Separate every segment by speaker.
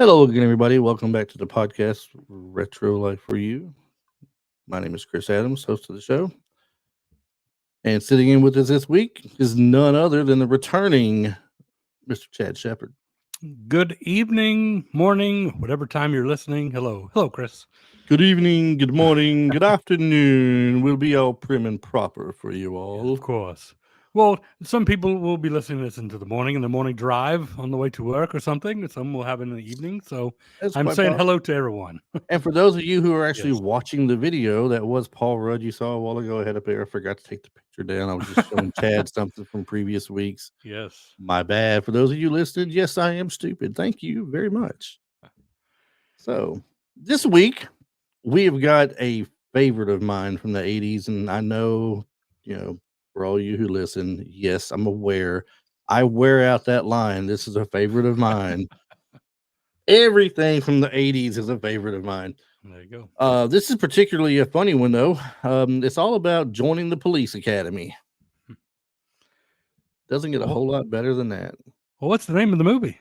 Speaker 1: Hello again, everybody. Welcome back to the podcast Retro Life for You. My name is Chris Adams, host of the show. And sitting in with us this week is none other than the returning Mr. Chad Shepard.
Speaker 2: Good evening, morning, whatever time you're listening. Hello, Chris.
Speaker 1: Good evening, good morning, good afternoon. We'll be all prim and proper for you all.
Speaker 2: Of course. Well, some people will be listening to this into the morning drive on the way to work or something. Some will have it in the evening. So
Speaker 1: That's
Speaker 2: I'm
Speaker 1: quite
Speaker 2: saying
Speaker 1: possible.
Speaker 2: hello to everyone.
Speaker 1: And for those of you who are actually
Speaker 2: Yes.
Speaker 1: watching the video, that was Paul Rudd you saw a while ago ahead up there. I forgot to take the picture down. I was just showing Chad something from previous weeks.
Speaker 2: Yes.
Speaker 1: My bad. For those of you listening, yes, I am stupid. Thank you very much. So this week we have got a favorite of mine from the 80s, and I know, for all you who listen, yes, I'm aware. I wear out that line. This is a favorite of mine. Everything from the 80s is a favorite of mine.
Speaker 2: There you go.
Speaker 1: This is particularly a funny one, though. It's all about joining the police academy. Doesn't get a whole lot better than that.
Speaker 2: Well, what's the name of the movie?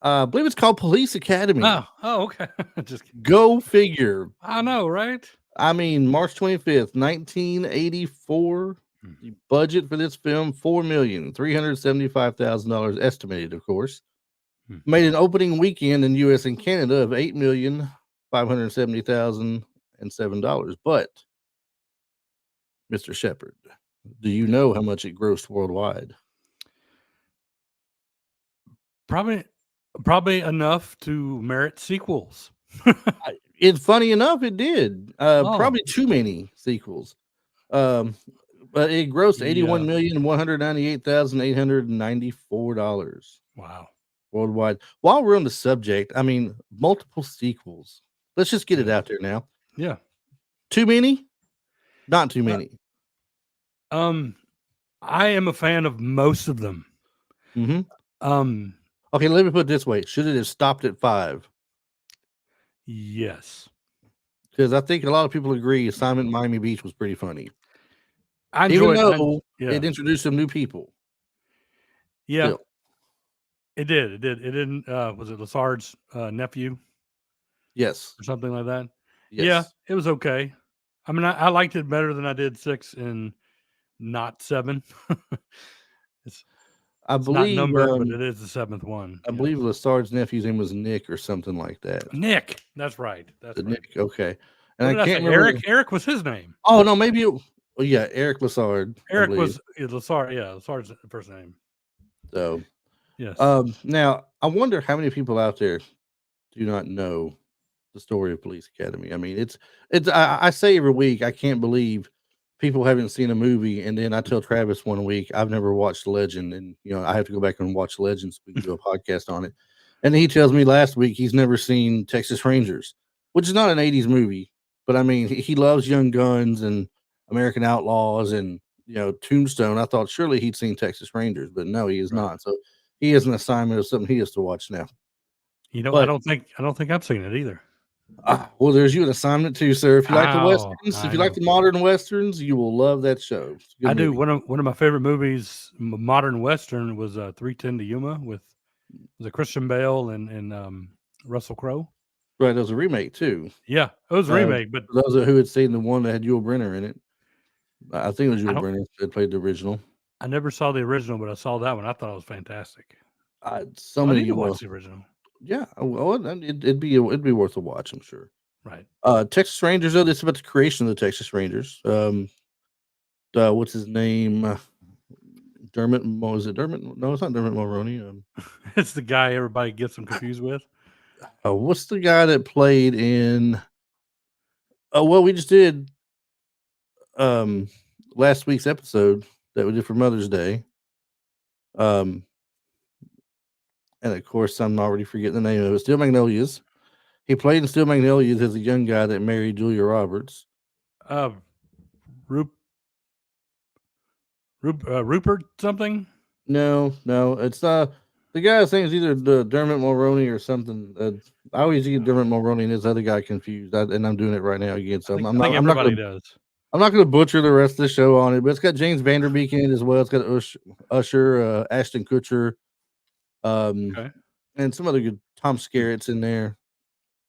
Speaker 1: I believe it's called Police Academy.
Speaker 2: Oh, okay. Just kidding.
Speaker 1: Go figure.
Speaker 2: I know, right?
Speaker 1: I mean, March 25th, 1984. The budget for this film, $4,375,000 estimated, of course. Made an opening weekend in U.S. and Canada of $8,570,007. But, Mr. Shepard, do you know how much it grossed worldwide?
Speaker 2: Probably enough to merit sequels.
Speaker 1: It's funny enough, it did. Probably too many sequels. But it grossed $81,198,894.
Speaker 2: Wow.
Speaker 1: Worldwide. While we're on the subject, I mean, multiple sequels. Let's just get it out there now.
Speaker 2: Yeah.
Speaker 1: Too many? Not too many.
Speaker 2: I am a fan of most of them.
Speaker 1: Okay, let me put it this way. Should it have stopped at 5?
Speaker 2: Yes.
Speaker 1: Because I think a lot of people agree Assignment Miami Beach was pretty funny.
Speaker 2: I enjoyed
Speaker 1: it introduced some new people.
Speaker 2: Yeah.
Speaker 1: Still.
Speaker 2: It did. It didn't. Was it Lassard's nephew?
Speaker 1: Yes.
Speaker 2: Or something like that?
Speaker 1: Yes.
Speaker 2: Yeah, it was okay. I mean, I liked it better than I did 6 and not 7. It's
Speaker 1: believe
Speaker 2: not numbered, but it is the 7th one.
Speaker 1: I believe Lassard's nephew's name was Nick or something like that.
Speaker 2: Nick. That's right. That's right.
Speaker 1: Nick. Okay. And
Speaker 2: I can't remember. Eric was his name.
Speaker 1: Oh, no, maybe Eric Lassard.
Speaker 2: Eric was Lassard. Yeah, Lassard's first name.
Speaker 1: So,
Speaker 2: yes.
Speaker 1: Now, I wonder how many people out there do not know the story of Police Academy. I mean, I say every week, I can't believe people haven't seen a movie. And then I tell Travis one week, I've never watched Legend. And, I have to go back and watch Legend so we can do a podcast on it. And he tells me last week he's never seen Texas Rangers, which is not an 80s movie. But, I mean, he loves Young Guns and American Outlaws and, Tombstone. I thought surely he'd seen Texas Rangers, but no, he is not. So he has an assignment of something he has to watch now.
Speaker 2: I don't think I've seen it either.
Speaker 1: Well, there's you an assignment too, sir. If you like the westerns, if you like the modern westerns, you will love that show.
Speaker 2: I do. One of my favorite movies, modern western, was 3:10 to Yuma with the Christian Bale and Russell Crowe.
Speaker 1: Right, there was a remake too.
Speaker 2: Yeah, it was a remake. But
Speaker 1: for those who had seen the one that had Yul Brynner in it, I think it was Yul Brynner that played the original.
Speaker 2: I never saw the original, but I saw that one. I thought it was fantastic.
Speaker 1: I need
Speaker 2: to watch the original.
Speaker 1: Yeah, well, it'd be worth a watch, I'm sure.
Speaker 2: Right.
Speaker 1: Texas Rangers, though, it's about the creation of the Texas Rangers. What's his name? Dermot. Was it Dermot? No, it's not Dermot Mulroney.
Speaker 2: It's the guy everybody gets them confused with.
Speaker 1: What's the guy that played in? Oh, well, we just did last week's episode that we did for Mother's Day. And of course, I'm already forgetting the name of it. Steel Magnolias. He played in Steel Magnolias as a young guy that married Julia Roberts.
Speaker 2: Rupert something?
Speaker 1: No, it's not. The guy's name is either Dermot Mulroney or something. I always get Dermot Mulroney and this other guy confused, and I'm doing it right now again. So I'm not going to butcher the rest of the show on it, but it's got James Vanderbeek in it as well. It's got Usher, Ashton Kutcher.
Speaker 2: Okay.
Speaker 1: and some other good Tom Skerritt's in there.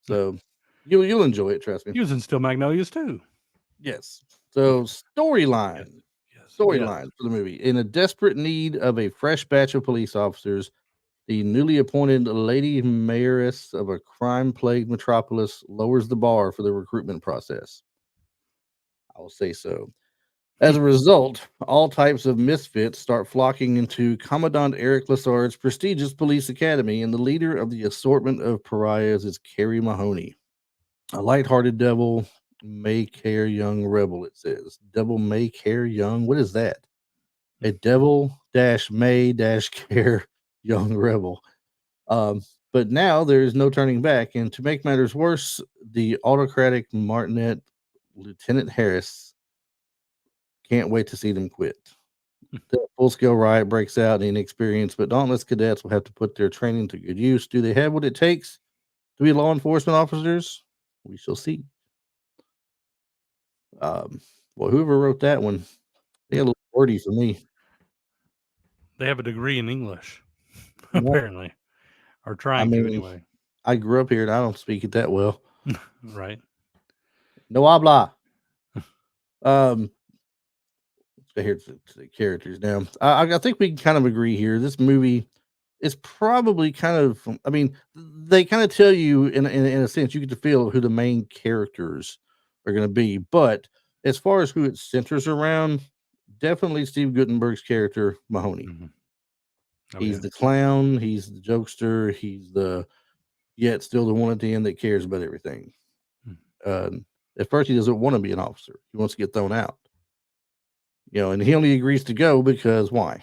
Speaker 1: So you'll enjoy it, trust me.
Speaker 2: He was in Still Magnolias too.
Speaker 1: Yes. So
Speaker 2: Yes, yes, yes.
Speaker 1: storyline for the movie. In a desperate need of a fresh batch of police officers, the newly appointed lady mayoress of a crime-plagued metropolis lowers the bar for the recruitment process. I will say so. As a result, all types of misfits start flocking into Commandant Lassard's prestigious police academy, and the leader of the assortment of pariahs is Carrie Mahoney, a light-hearted devil may care young rebel. It says devil may care young. What is that? A devil dash may dash care young rebel. But now there is no turning back, and to make matters worse, the autocratic martinet Lieutenant Harris can't wait to see them quit. The full-scale riot breaks out, and inexperienced but dauntless cadets will have to put their training to good use. Do they have what it takes to be law enforcement officers? We shall see. Well, whoever wrote that one, they got a little wordy for me.
Speaker 2: They have a degree in English,
Speaker 1: Yeah.
Speaker 2: apparently, or trying to anyway.
Speaker 1: I grew up here, and I don't speak it that well.
Speaker 2: Right.
Speaker 1: No habla. Let's go here to the characters now. I think we can kind of agree here. This movie is probably kind of, I mean, they kind of tell you in a sense, you get the feel of who the main characters are going to be. But as far as who it centers around, definitely Steve Guttenberg's character, Mahoney.
Speaker 2: Mhm. Oh,
Speaker 1: He's
Speaker 2: yeah.
Speaker 1: the clown, he's the jokester, he's the yet still the one at the end that cares about everything. At first, he doesn't want to be an officer. He wants to get thrown out. And he only agrees to go because why?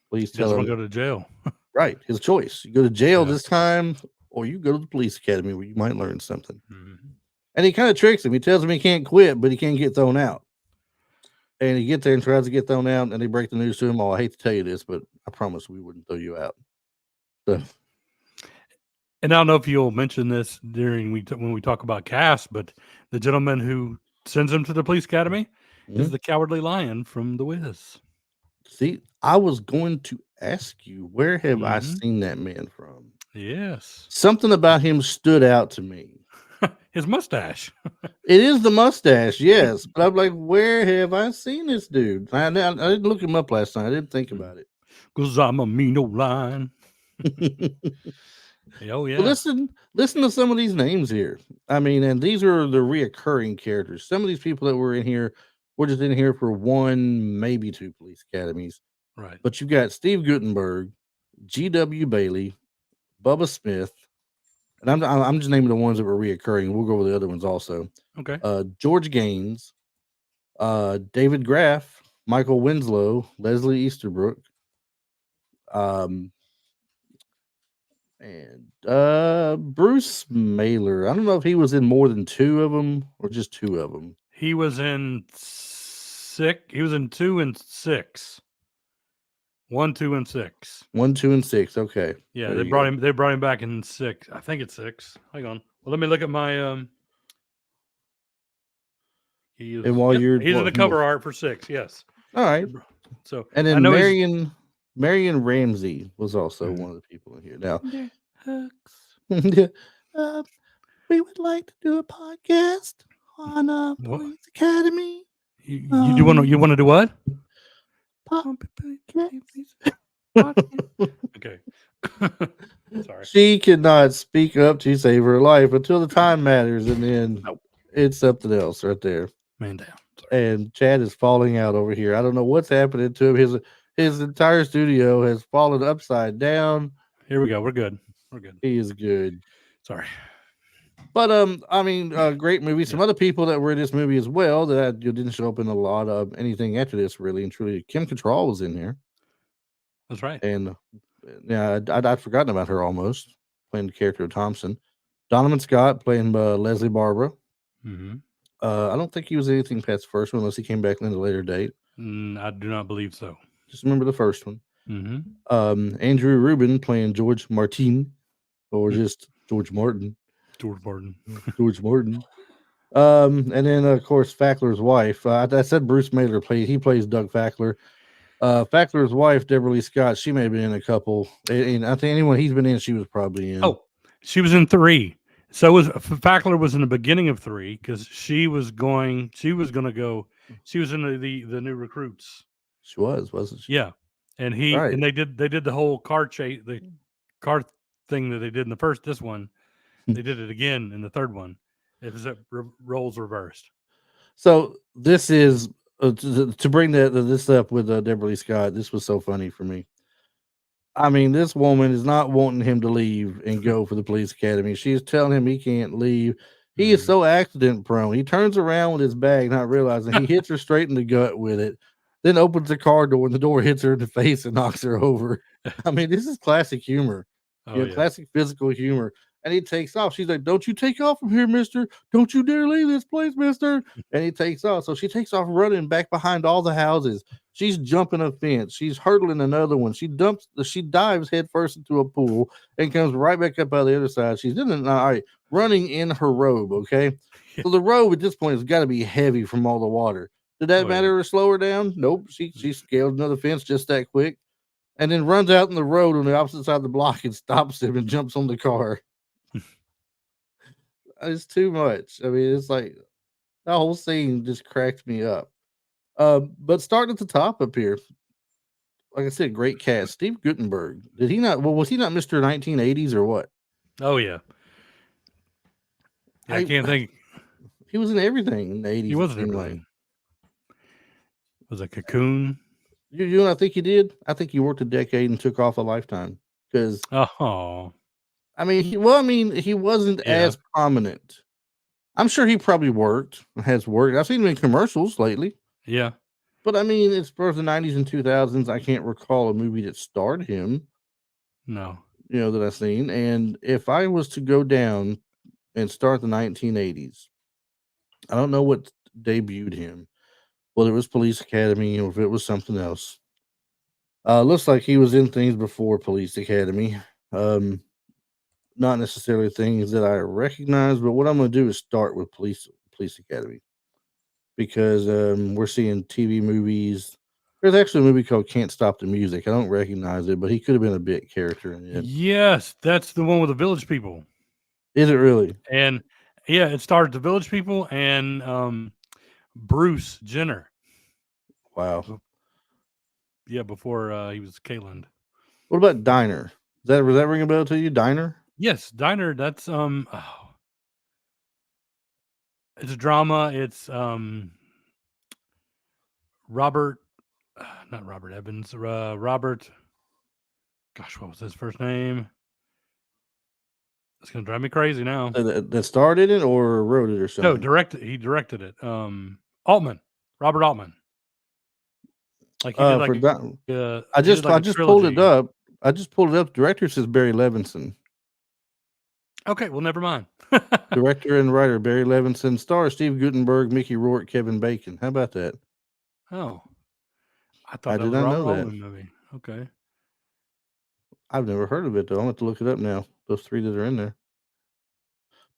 Speaker 1: Please
Speaker 2: He
Speaker 1: tell
Speaker 2: doesn't
Speaker 1: him.
Speaker 2: want to go to jail.
Speaker 1: Right, his choice. You go to jail
Speaker 2: Yeah.
Speaker 1: this time, or you go to the police academy where you might learn something.
Speaker 2: Mhm.
Speaker 1: And he kind of tricks him. He tells him he can't quit, but he can't get thrown out. And he gets there and tries to get thrown out, and they break the news to him. Oh, I hate to tell you this, but I promise we wouldn't throw you out. So,
Speaker 2: And I don't know if you'll mention this during when we talk about cast, but the gentleman who sends him to the police academy is the Cowardly Lion from The Wiz.
Speaker 1: see, I was going to ask you, where have I
Speaker 2: Mhm.
Speaker 1: seen that man from?
Speaker 2: Yes.
Speaker 1: Something about him stood out to me.
Speaker 2: His mustache.
Speaker 1: It is the mustache, yes. But I'm like, where have I seen this dude? I didn't look him up last night. I didn't think about it.
Speaker 2: 'Cause I'm a mean old lion. Oh, yeah.
Speaker 1: But listen to some of these names here. I mean, and these are the reoccurring characters. Some of these people that were in here were just in here for one, maybe two police academies.
Speaker 2: Right.
Speaker 1: But you've got Steve Guttenberg, G.W. Bailey, Bubba Smith, and I'm just naming the ones that were reoccurring. We'll go over the other ones also.
Speaker 2: Okay.
Speaker 1: George Gaines, David Graff, Michael Winslow, Leslie Easterbrook, and Bruce Mailer. I don't know if he was in more than two of them or just two of them.
Speaker 2: He was in 6. He was in 2 and 6. 1, 2, and 6.
Speaker 1: 1, 2, and 6. Okay.
Speaker 2: Yeah,
Speaker 1: There
Speaker 2: they
Speaker 1: you
Speaker 2: brought
Speaker 1: go.
Speaker 2: him. They brought him back in 6. I think it's 6. Hang on. Well, let me look at my. He is.
Speaker 1: And while you're
Speaker 2: he's in the cover art for 6. Yes.
Speaker 1: all right.
Speaker 2: So
Speaker 1: And
Speaker 2: I
Speaker 1: then
Speaker 2: know
Speaker 1: Marion Ramsey was also one of the people in here. Now, we would like to do a podcast on Police Academy.
Speaker 2: You do want to? You want to do what? Okay. Sorry.
Speaker 1: She cannot speak up to save her life until the time matters, and then it's something else right there.
Speaker 2: Man down. Sorry.
Speaker 1: And Chad is falling out over here. I don't know what's happening to him. His entire studio has fallen upside down.
Speaker 2: Here we go. We're good. We're good.
Speaker 1: He is good.
Speaker 2: Sorry.
Speaker 1: But I mean, great movie. Some other people that were in this movie as well that didn't show up in a lot of anything after this, really and truly. Kim Cattrall was in here.
Speaker 2: That's right.
Speaker 1: And yeah, I'd forgotten about her almost, playing the character of Thompson. Donovan Scott playing Leslie Barbara.
Speaker 2: Mm-hmm.
Speaker 1: I don't think he was anything past the first one unless he came back in a later date.
Speaker 2: I do not believe so.
Speaker 1: Just remember the first one.
Speaker 2: Mm-hmm.
Speaker 1: Andrew Rubin playing George Martin, or just George Martin.
Speaker 2: George Martin.
Speaker 1: George Martin. And then of course Fackler's wife. I said Bruce Mailer he plays Doug Fackler. Fackler's wife, Deborah Lee Scott, she may have been in a couple. And I think anyone he's been in, she was probably in.
Speaker 2: Oh, she was in 3. So was Fackler was in the beginning of 3 because she was going to go. She was in the new recruits.
Speaker 1: She was, wasn't she?
Speaker 2: Yeah, and
Speaker 1: Right.
Speaker 2: they did the whole car chase, the car thing that they did in the first. This one, they did it again in the third one. It was roles reversed.
Speaker 1: So this is to bring this up with Deborah Lee Scott. This was so funny for me. I mean, this woman is not wanting him to leave and go for the police academy. She is telling him he can't leave. He is so accident prone. He turns around with his bag, not realizing he hits her straight in the gut with it, then opens the car door and the door hits her in the face and knocks her over. I mean, this is classic humor, classic physical humor. And he takes off. She's like, "Don't you take off from here, mister. Don't you dare leave this place, mister." And he takes off. So she takes off running back behind all the houses. She's jumping a fence. She's hurdling another one. She dives headfirst into a pool and comes right back up out the other side. She's running in her robe. Okay. So the robe at this point has got to be heavy from all the water. Did that matter or slow her down? Nope. She scaled another fence just that quick and then runs out in the road on the opposite side of the block and stops him and jumps on the car. It's too much. I mean, it's like the whole scene just cracked me up. But starting at the top up here, like I said, great cast. Steve Guttenberg. Did he not? Well, was he not Mr. 1980s or what?
Speaker 2: Oh yeah. I can't think.
Speaker 1: He was in everything in the 80s.
Speaker 2: He wasn't everything. Was a Cocoon.
Speaker 1: You know what I think he did? I think he worked a decade and took off a lifetime because.
Speaker 2: Oh.
Speaker 1: I mean, he wasn't as prominent. I'm sure he probably has worked. I've seen him in commercials lately.
Speaker 2: Yeah.
Speaker 1: But I mean, as far as the 90s and 2000s, I can't recall a movie that starred him.
Speaker 2: No.
Speaker 1: That I've seen. And if I was to go down and start the 1980s, I don't know what debuted him, whether it was Police Academy or if it was something else. Looks like he was in things before Police Academy. Not necessarily things that I recognize, but what I'm going to do is start with Police Academy because we're seeing TV movies. There's actually a movie called Can't Stop the Music. I don't recognize it, but he could have been a bit character in it.
Speaker 2: Yes, that's the one with the Village People.
Speaker 1: Is it really?
Speaker 2: And yeah, it starred the Village People and Bruce Jenner.
Speaker 1: Wow.
Speaker 2: Yeah, before he was Caitlin.
Speaker 1: What about Diner? Does that ring a bell to you? Diner?
Speaker 2: Yes, Diner. That's it's a drama. It's Robert, not Robert Evans. Robert. Gosh, what was his first name? It's gonna drive me crazy now.
Speaker 1: That started it or wrote it or something?
Speaker 2: No, he directed it. Altman, Robert Altman. Like he did like
Speaker 1: I just pulled it up. I just pulled it up. The director says Barry Levinson.
Speaker 2: Okay, well, never mind.
Speaker 1: Director and writer Barry Levinson. Stars Steve Guttenberg, Mickey Rourke, Kevin Bacon. How about that?
Speaker 2: Oh, I thought
Speaker 1: I
Speaker 2: that
Speaker 1: did
Speaker 2: was
Speaker 1: not
Speaker 2: a
Speaker 1: know that
Speaker 2: movie. Okay,
Speaker 1: I've never heard of it though. I'm going to look it up now. Those 3 that are in there.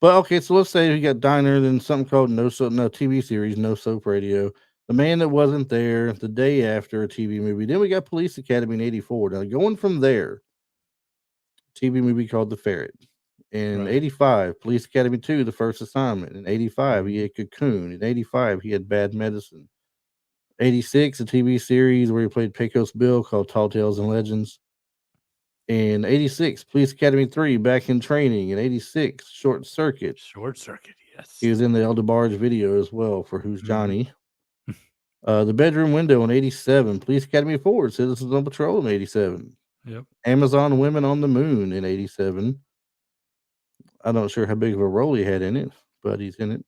Speaker 1: But okay, so let's say we got Diner, then something called No TV series, No Soap Radio. The Man That Wasn't There, The Day After, a TV movie. Then we got Police Academy in '84. Now going from there, TV movie called The Ferret. In '85, Police Academy 2, The First Assignment. In '85, he had Cocoon. In '85, he had Bad Medicine. '86, a TV series where he played Pecos Bill called Tall Tales and Legends. In '86, Police Academy 3, Back in Training. In '86, Short Circuit.
Speaker 2: Short Circuit, yes.
Speaker 1: He was in the El DeBarge video as well for Who's Johnny. The Bedroom Window in '87, Police Academy 4, Citizens on Patrol in '87.
Speaker 2: Yep.
Speaker 1: Amazon Women on the Moon in '87. I'm not sure how big of a role he had in it, but he's in it.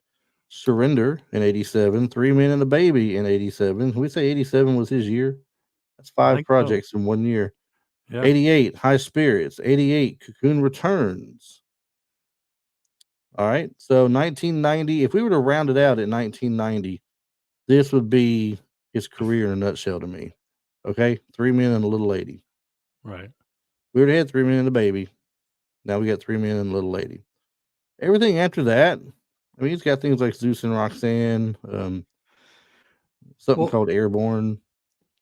Speaker 1: Surrender in '87. 3 Men and a Baby in '87. We say '87 was his year. That's 5 projects in 1 year. Yeah. '88, High Spirits. '88, Cocoon Returns. All right. So 1990, if we were to round it out at 1990, this would be his career in a nutshell to me. Okay. 3 Men and a Little Lady.
Speaker 2: Right.
Speaker 1: We already had 3 Men and a Baby. Now we got 3 Men and a Little Lady. Everything after that, I mean, he's got things like Zeus and Roxanne, something called Airborne.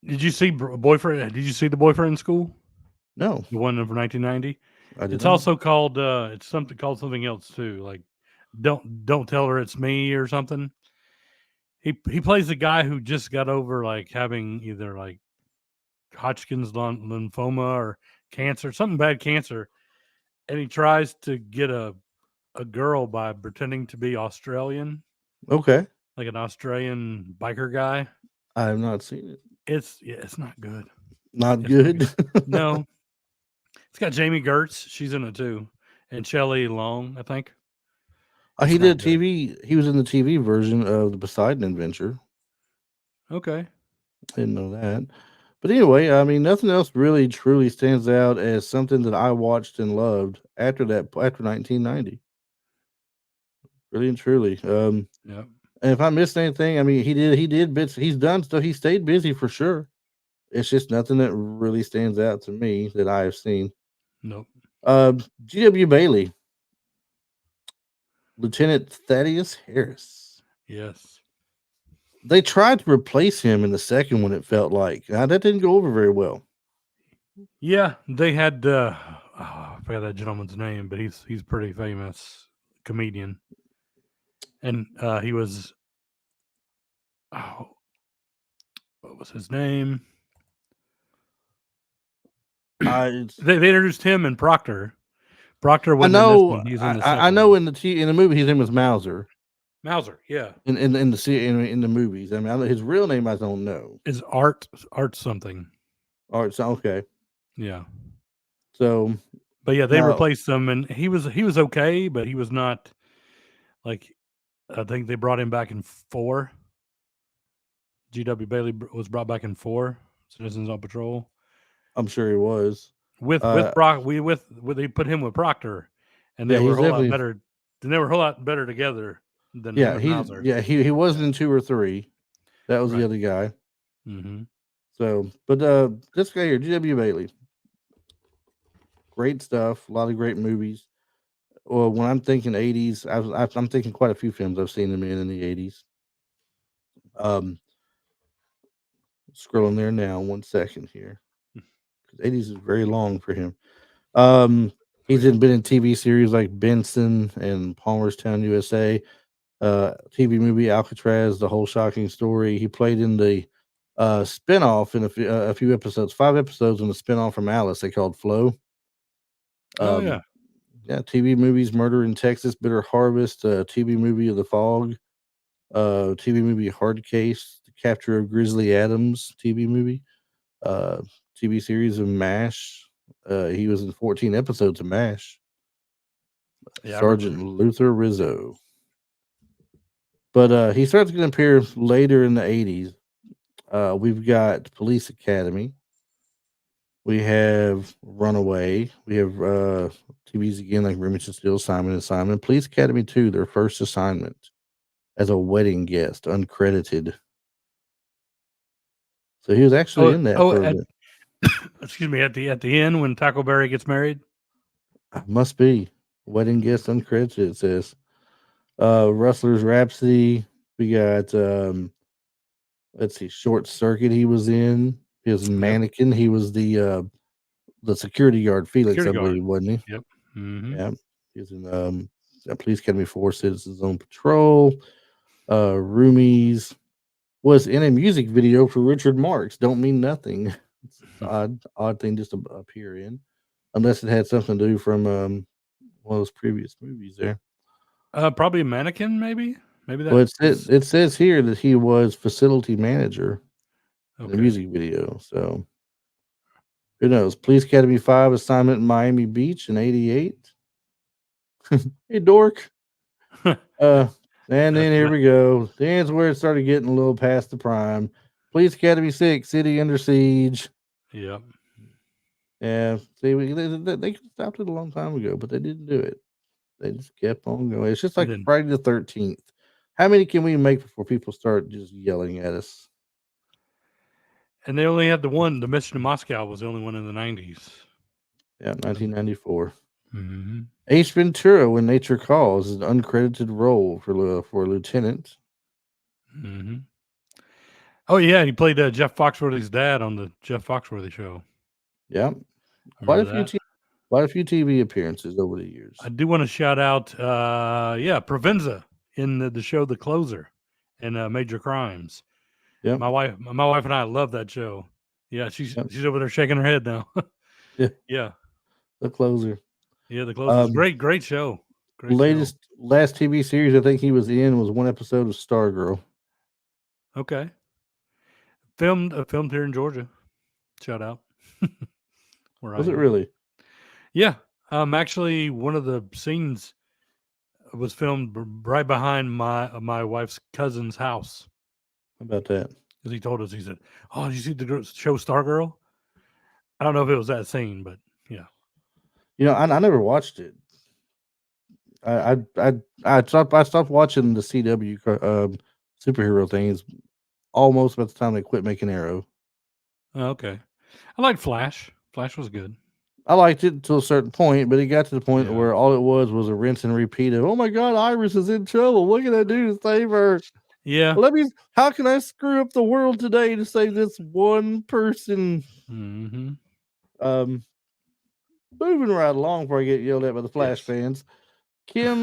Speaker 2: Did you see Boyfriend? Did you see The Boyfriend in School?
Speaker 1: No,
Speaker 2: The one from 1990.
Speaker 1: I did
Speaker 2: It's
Speaker 1: not.
Speaker 2: also called it's something called something else too, like don't tell her it's me or something. He plays a guy who just got over like having either like Hodgkin's lymphoma or cancer, something bad cancer, and he tries to get a girl by pretending to be Australian,
Speaker 1: Okay,
Speaker 2: like an Australian biker guy.
Speaker 1: I have not seen it.
Speaker 2: It's not good.
Speaker 1: Not
Speaker 2: It's not good.
Speaker 1: good.
Speaker 2: No, it's got Jamie Gertz. She's in it too, and Shelley Long, I think.
Speaker 1: He
Speaker 2: It's
Speaker 1: did
Speaker 2: not
Speaker 1: a
Speaker 2: good.
Speaker 1: TV. He was in the TV version of the Poseidon Adventure.
Speaker 2: Okay.
Speaker 1: Didn't know that. But anyway, I mean, nothing else really truly stands out as something that I watched and loved after 1990. Really and truly.
Speaker 2: Yeah.
Speaker 1: And if I missed anything, I mean, he did bits. He's done stuff. He stayed busy for sure. It's just nothing that really stands out to me that I have seen.
Speaker 2: Nope.
Speaker 1: G.W. Bailey, Lieutenant Thaddeus Harris.
Speaker 2: Yes.
Speaker 1: They tried to replace him in the second one. It felt like that didn't go over very well.
Speaker 2: Yeah, they had I forgot that gentleman's name, but he's pretty famous comedian. And he was oh, what was his name?
Speaker 1: I
Speaker 2: They introduced him and Proctor. Proctor
Speaker 1: I
Speaker 2: wasn't in this
Speaker 1: know
Speaker 2: one. He's in the
Speaker 1: I
Speaker 2: second
Speaker 1: know
Speaker 2: one.
Speaker 1: in the movie his name was Mauser
Speaker 2: Mauser, yeah.
Speaker 1: in the movies. I mean, his real name I don't know.
Speaker 2: Is art something.
Speaker 1: All right, so okay.
Speaker 2: Yeah.
Speaker 1: So
Speaker 2: But yeah, they
Speaker 1: now
Speaker 2: replaced him and he was okay, but he was not like I think they brought him back in 4. GW Bailey was brought back in 4 Citizens on Patrol.
Speaker 1: I'm sure he was.
Speaker 2: With Brock, they put him with Proctor, and they
Speaker 1: Yeah,
Speaker 2: were a
Speaker 1: he's
Speaker 2: whole lot
Speaker 1: definitely
Speaker 2: better. They were a whole lot better together than him and Mauser.
Speaker 1: he wasn't in 2 or 3. That was the
Speaker 2: Right.
Speaker 1: other guy.
Speaker 2: Mm-hmm.
Speaker 1: So, but this guy here, G.W. Bailey, great stuff. A lot of great movies. Well, when I'm thinking 80s, I'm thinking quite a few films I've seen him in the 80s. Um, scrolling there now, 1 second here, because 80s is very long for him. Um,
Speaker 2: Oh
Speaker 1: he's
Speaker 2: yeah.
Speaker 1: been in TV series like Benson and Palmerstown, USA. TV movie Alcatraz, The Whole Shocking Story. He played in the spinoff in a few episodes, 5 episodes in the spinoff from Alice they called Flow.
Speaker 2: Oh yeah.
Speaker 1: Um, yeah, TV movies, Murder in Texas, Bitter Harvest, TV movie of The Fog, TV movie Hard Case, The Capture of Grizzly Adams, TV movie, uh, TV series of MASH. He was in 14 episodes of MASH.
Speaker 2: Yeah. I
Speaker 1: Sergeant
Speaker 2: remember.
Speaker 1: Luther Rizzo. But he starts going to appear later in the 80s. We've got Police Academy. We have Runaway. We have TVs again like Remington Steele, Simon and Simon. Police Academy 2, their first assignment as a wedding guest, uncredited. So he was actually in that for a
Speaker 2: At
Speaker 1: bit.
Speaker 2: excuse me, at the end when Tackleberry gets married.
Speaker 1: Must be wedding guest uncredited. It says Rustler's Rhapsody. We got let's see, Short Circuit. He was in. He was
Speaker 2: Yep.
Speaker 1: Mannequin. He was the security guard Felix, I
Speaker 2: Security guard.
Speaker 1: believe, wasn't he?
Speaker 2: Yep. Mm-hmm.
Speaker 1: Yeah, he was in Police Academy 4, Citizens on Patrol. Roomies was in a music video for Richard Marx. Don't mean nothing. It's odd thing just to appear in, unless it had something to do from one of those previous movies there.
Speaker 2: Probably a mannequin, maybe. Maybe
Speaker 1: Well,
Speaker 2: that was
Speaker 1: it says here that he was facility manager in the
Speaker 2: okay.
Speaker 1: music video. So who knows? Police Academy 5 assignment in Miami Beach in '88. Hey, dork. And then
Speaker 2: That's
Speaker 1: here
Speaker 2: right.
Speaker 1: we go. Dan's where it started getting a little past the prime. Police Academy 6, City Under Siege.
Speaker 2: Yep.
Speaker 1: Yeah, see, they could have stopped it a long time ago, but they didn't do it. They just kept on going. It's just
Speaker 2: And
Speaker 1: like
Speaker 2: then
Speaker 1: Friday the 13th. How many can we make before people start just yelling at us?
Speaker 2: and they only had the Mission to Moscow was the only one in the 90s.
Speaker 1: Yeah, 1994.
Speaker 2: Mm-hmm.
Speaker 1: Ace Ventura, When Nature Calls, is an uncredited role for a lieutenant.
Speaker 2: Mm-hmm. Oh yeah, he played Jeff Foxworthy's dad on the Jeff Foxworthy show.
Speaker 1: Yeah, quite a
Speaker 2: Remember
Speaker 1: few
Speaker 2: that?
Speaker 1: quite a few TV appearances over the
Speaker 2: I
Speaker 1: years.
Speaker 2: do want to shout out, Provenza in the show The Closer and Major Crimes.
Speaker 1: Yep,
Speaker 2: My wife and I love that show. Yeah,
Speaker 1: yep,
Speaker 2: she's over there shaking her head now.
Speaker 1: yeah.
Speaker 2: Yeah,
Speaker 1: The Closer.
Speaker 2: yeah, The Closer is
Speaker 1: Um,
Speaker 2: great show, great show.
Speaker 1: last TV series I think he was in was one episode of Stargirl.
Speaker 2: Okay, filmed here in Georgia. Shout out where I
Speaker 1: Was it
Speaker 2: am.
Speaker 1: really?
Speaker 2: Yeah, actually, one of the scenes was filmed right behind my wife's cousin's house.
Speaker 1: How about that?
Speaker 2: Because he told us, he said, "Oh, did you see the show Stargirl?" I don't know if it was that scene, but yeah.
Speaker 1: You know, I never watched it. I stopped watching the CW superhero things almost about the time they quit making Arrow.
Speaker 2: Oh, okay. I like Flash. Flash was good.
Speaker 1: I liked it to a certain point, but it got to the point
Speaker 2: Yeah.
Speaker 1: where all it was a rinse and repeat of, "Oh my God, Iris is in trouble. What can I do to save her?
Speaker 2: Yeah.
Speaker 1: How can I screw up the world today to save this one person?"
Speaker 2: Mm-hmm.
Speaker 1: Um, moving right along before I get yelled at by the Flash
Speaker 2: Yes.
Speaker 1: fans. Kim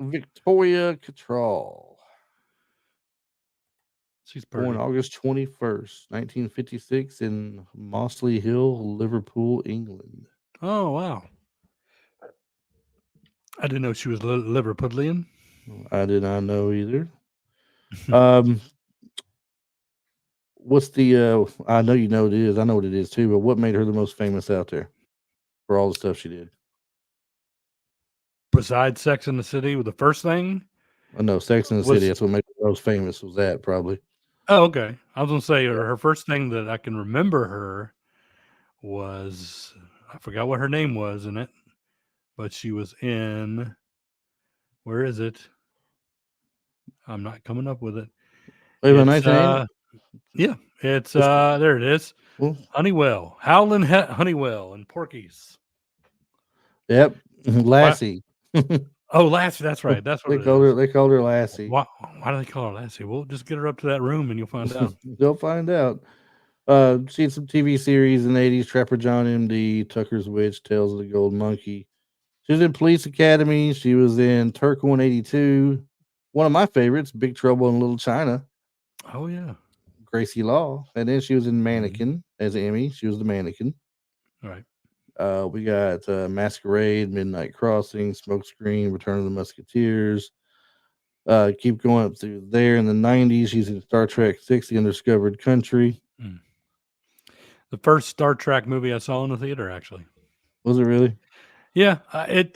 Speaker 1: Victoria Cattrall,
Speaker 2: She's
Speaker 1: born
Speaker 2: pretty.
Speaker 1: August 21st, 1956, in Mossley Hill, Liverpool, England.
Speaker 2: Oh, wow. I didn't know she was Liverpudlian.
Speaker 1: I did not know either. Um, what's the? I know you know what it is. I know what it is too. But what made her the most famous out there for all the stuff she did?
Speaker 2: Besides Sex in the City, the first thing
Speaker 1: I know Sex and the City.
Speaker 2: was.
Speaker 1: That's what made her most famous. Was that probably?
Speaker 2: Oh, okay. I was gonna say her first thing that I can remember her was, I forgot what her name was in it, but she was in, where is it? I'm not coming up with it.
Speaker 1: Wait, about
Speaker 2: It's
Speaker 1: 1980.
Speaker 2: yeah, it's
Speaker 1: What's
Speaker 2: there it is.
Speaker 1: well,
Speaker 2: Honeywell, Howlin' Honeywell, and Porky's.
Speaker 1: yep,
Speaker 2: Why?
Speaker 1: Lassie.
Speaker 2: Oh, Lassie. That's right. That's what
Speaker 1: They
Speaker 2: it
Speaker 1: called her.
Speaker 2: is.
Speaker 1: They called her Lassie.
Speaker 2: Why do they call her Lassie? Well, just get her up to that room and you'll find out.
Speaker 1: You'll find out. She had some TV series in the 80s: Trapper John MD, Tucker's Witch, Tales of the Gold Monkey. She was in Police Academy. She was in Turk 182. One of my favorites, Big Trouble in Little China,
Speaker 2: Oh yeah.
Speaker 1: Gracie Law. And then she was in
Speaker 2: Mhm.
Speaker 1: Mannequin as Emmy. She was the mannequin.
Speaker 2: All right.
Speaker 1: We got Masquerade, Midnight Crossing, Smokescreen, Return of the Musketeers. Keep going up through there. In the 90s, she's in Star Trek 6, The Undiscovered Country.
Speaker 2: Mm. The first Star Trek movie I saw in the theater, actually.
Speaker 1: Was it really?
Speaker 2: Yeah,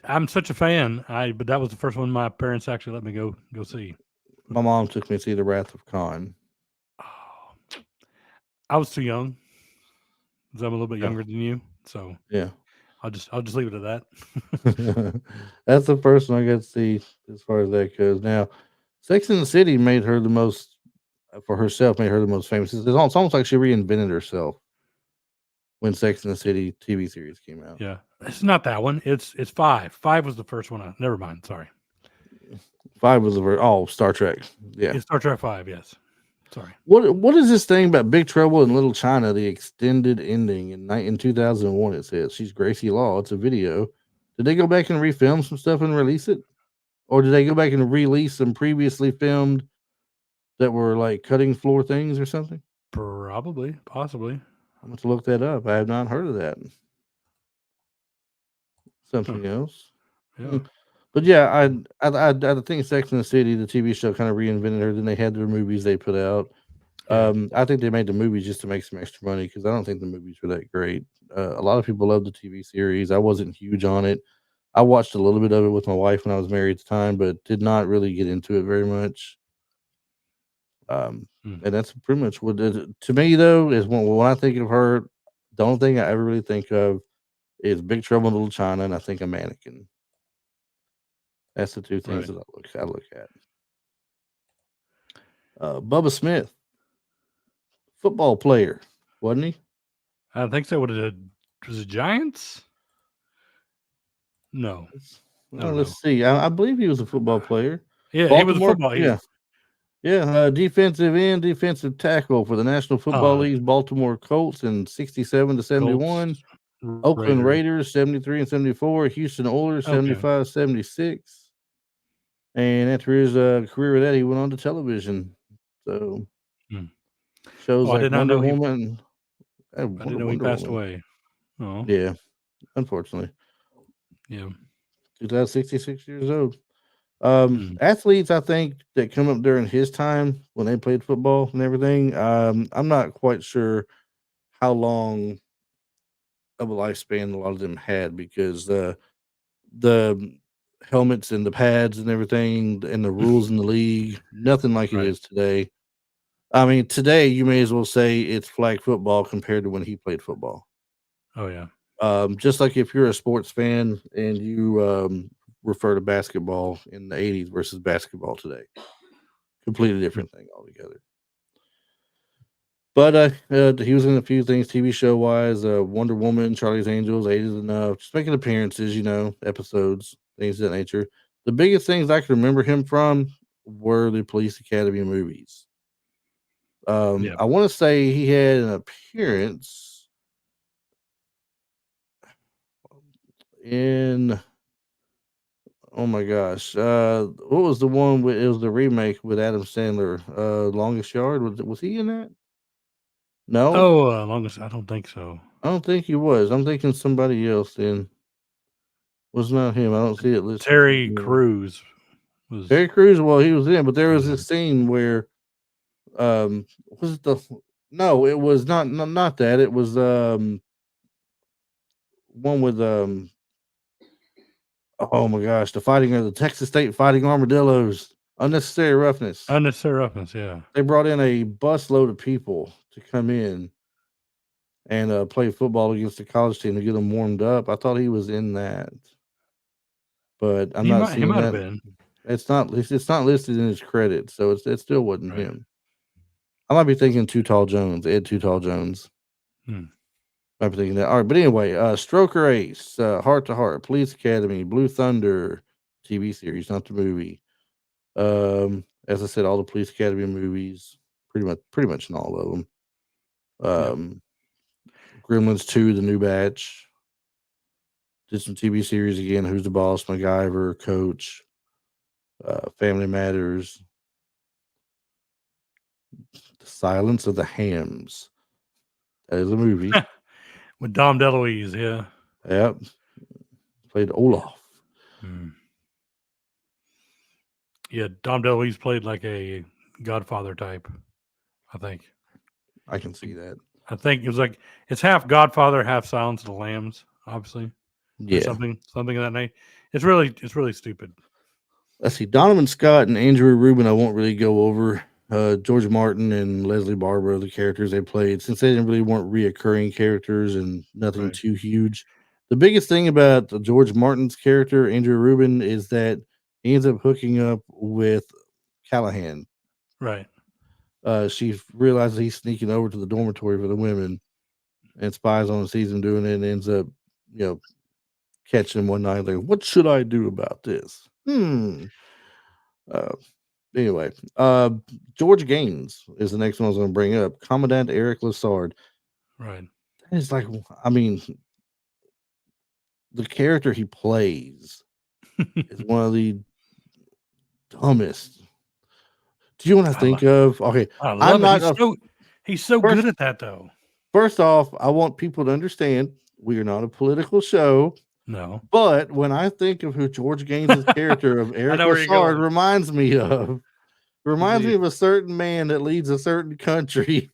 Speaker 2: I'm such a fan. But that was the first one my parents actually let me go see.
Speaker 1: My mom took me to see The Wrath of Khan.
Speaker 2: Oh, I was too young. 'Cause I'm a little bit
Speaker 1: Yeah.
Speaker 2: younger than you, so
Speaker 1: Yeah.
Speaker 2: I'll just leave it at that.
Speaker 1: That's the first one I got to see as far as that goes. Now, Sex in the City made her the most, for herself, made her the most famous. It's almost like she reinvented herself when Sex in the City TV series came out.
Speaker 2: Yeah, it's not that one. It's five. Five was the first one. Never mind. Sorry.
Speaker 1: 5 was Star Trek. Yeah.
Speaker 2: It's Star Trek 5. Yes. Sorry.
Speaker 1: What is this thing about Big Trouble in Little China? The extended ending in 2001. It says she's Gracie Law. It's a video. Did they go back and refilm some stuff and release it, or did they go back and release some previously filmed that were like cutting floor things or something?
Speaker 2: Probably, possibly.
Speaker 1: I'm going to look that up. I have not heard of that. Something
Speaker 2: Huh.
Speaker 1: else.
Speaker 2: Yeah.
Speaker 1: But yeah, I think Sex and the City, the TV show, kind of reinvented her. Then they had their movies they put out.
Speaker 2: Yeah.
Speaker 1: I think they made the movies just to make some extra money because I don't think the movies were that great. A lot of people love the TV series. I wasn't huge on it. I watched a little bit of it with my wife when I was married at the time, but did not really get into it very much.
Speaker 2: Mm.
Speaker 1: And that's pretty much what it is. To me, though, is when I think of her, the only thing I ever really think of is Big Trouble in Little China, and I think a mannequin. That's the two things
Speaker 2: Right.
Speaker 1: that I look at. Bubba Smith, football player, wasn't he?
Speaker 2: I think so. What was it? Giants? No. I don't know.
Speaker 1: Let's see. I believe he was a football player.
Speaker 2: Yeah, he was a
Speaker 1: Baltimore,
Speaker 2: football.
Speaker 1: yeah, Yeah, defensive end, defensive tackle for the National Football
Speaker 2: Oh,
Speaker 1: League's Baltimore Colts in 67 to
Speaker 2: Colts,
Speaker 1: 71. Oakland
Speaker 2: Raiders.
Speaker 1: Raiders 73 and 74. Houston Oilers
Speaker 2: Okay.
Speaker 1: 75 76. And after his career with that, he went on to television. So
Speaker 2: Hmm.
Speaker 1: shows
Speaker 2: Oh, I
Speaker 1: like
Speaker 2: did not know he. I didn't know he
Speaker 1: Wonder
Speaker 2: passed
Speaker 1: Woman.
Speaker 2: away. Oh,
Speaker 1: Yeah, unfortunately,
Speaker 2: yeah.
Speaker 1: 66 years old.
Speaker 2: Hmm.
Speaker 1: Athletes, I think, that come up during his time when they played football and everything. I'm not quite sure how long of a lifespan a lot of them had because the helmets and the pads and everything and the rules in the league, nothing like it
Speaker 2: Right.
Speaker 1: is today. I mean, today you may as well say it's flag football compared to when he played football.
Speaker 2: Oh yeah.
Speaker 1: Just like if you're a sports fan and you refer to basketball in the 80s versus basketball today, completely
Speaker 2: Hmm.
Speaker 1: different thing altogether. But he was in a few things TV show wise, Wonder Woman, Charlie's Angels, Eight is Enough, just making appearances, episodes, things of that nature. The biggest things I can remember him from were the Police Academy movies.
Speaker 2: Yeah.
Speaker 1: I want to say he had an appearance in, oh my gosh, what was the one with, it was the remake with Adam Sandler, Longest Yard? Was he in that? No,
Speaker 2: Oh, longest. I don't think so.
Speaker 1: I don't think he was. I'm thinking somebody else then. Was not him. I don't see it listed
Speaker 2: Terry
Speaker 1: somewhere.
Speaker 2: Crews was.
Speaker 1: Terry Crews, well, he was in, but there was
Speaker 2: Yeah.
Speaker 1: this scene where was it the no, it was not that. It was one with oh my gosh, the fighting of the Texas State Fighting Armadillos. Unnecessary roughness.
Speaker 2: Unnecessary roughness. Yeah.
Speaker 1: They brought in a busload of people to come in and play football against the college team to get them warmed up. I thought he was in that, but I'm
Speaker 2: He
Speaker 1: not
Speaker 2: might. He
Speaker 1: seeing
Speaker 2: might have
Speaker 1: that.
Speaker 2: been.
Speaker 1: It's not listed in his credits, so it still wasn't
Speaker 2: Right.
Speaker 1: him. I might be thinking Too Tall Jones, Ed Too Tall Jones.
Speaker 2: Hmm.
Speaker 1: Might be thinking that. All right, but anyway, Stroker Ace, Heart to Heart, Police Academy, Blue Thunder, TV series, not the movie. As I said, all the Police Academy movies, pretty much in all of them.
Speaker 2: Yep.
Speaker 1: Gremlins 2, The New Batch. Did some TV series again. Who's the Boss? MacGyver, Coach, Family Matters, The Silence of the Hams. That is a movie.
Speaker 2: With Dom DeLuise. Yeah.
Speaker 1: Yep. Played Olaf.
Speaker 2: Hmm. Yeah. Dom DeLuise played like a Godfather type. I think.
Speaker 1: I can see that.
Speaker 2: I think it was like it's half Godfather, half Silence of the Lambs, obviously, or
Speaker 1: Yeah.
Speaker 2: something of that name. It's really stupid.
Speaker 1: Let's see. Donovan Scott and Andrew Rubin, I won't really go over. George Martin and Leslie Barber are the characters they played, since they didn't really weren't reoccurring characters and nothing
Speaker 2: Right.
Speaker 1: too huge. The biggest thing about George Martin's character, Andrew Rubin, is that he ends up hooking up with Callahan.
Speaker 2: Right.
Speaker 1: She realizes he's sneaking over to the dormitory for the women and spies on him, sees him doing it, and ends up, you know, catching him one night. Like, what should I do about this? Uh, anyway, George Gaines is the next one I was going to bring up. Commandant Eric Lassard.
Speaker 2: Right.
Speaker 1: That is like, I mean, the character he plays is one of the dumbest. Do you want to think of? Okay,
Speaker 2: I
Speaker 1: I'm
Speaker 2: love it.
Speaker 1: not a
Speaker 2: He's so
Speaker 1: first.
Speaker 2: good at that though.
Speaker 1: First off, I want people to understand we are not a political show.
Speaker 2: No.
Speaker 1: But when I think of who George Gaines' character of
Speaker 2: I
Speaker 1: Eric
Speaker 2: know where you're
Speaker 1: Lassard
Speaker 2: going.
Speaker 1: reminds me of a certain man that leads a certain country.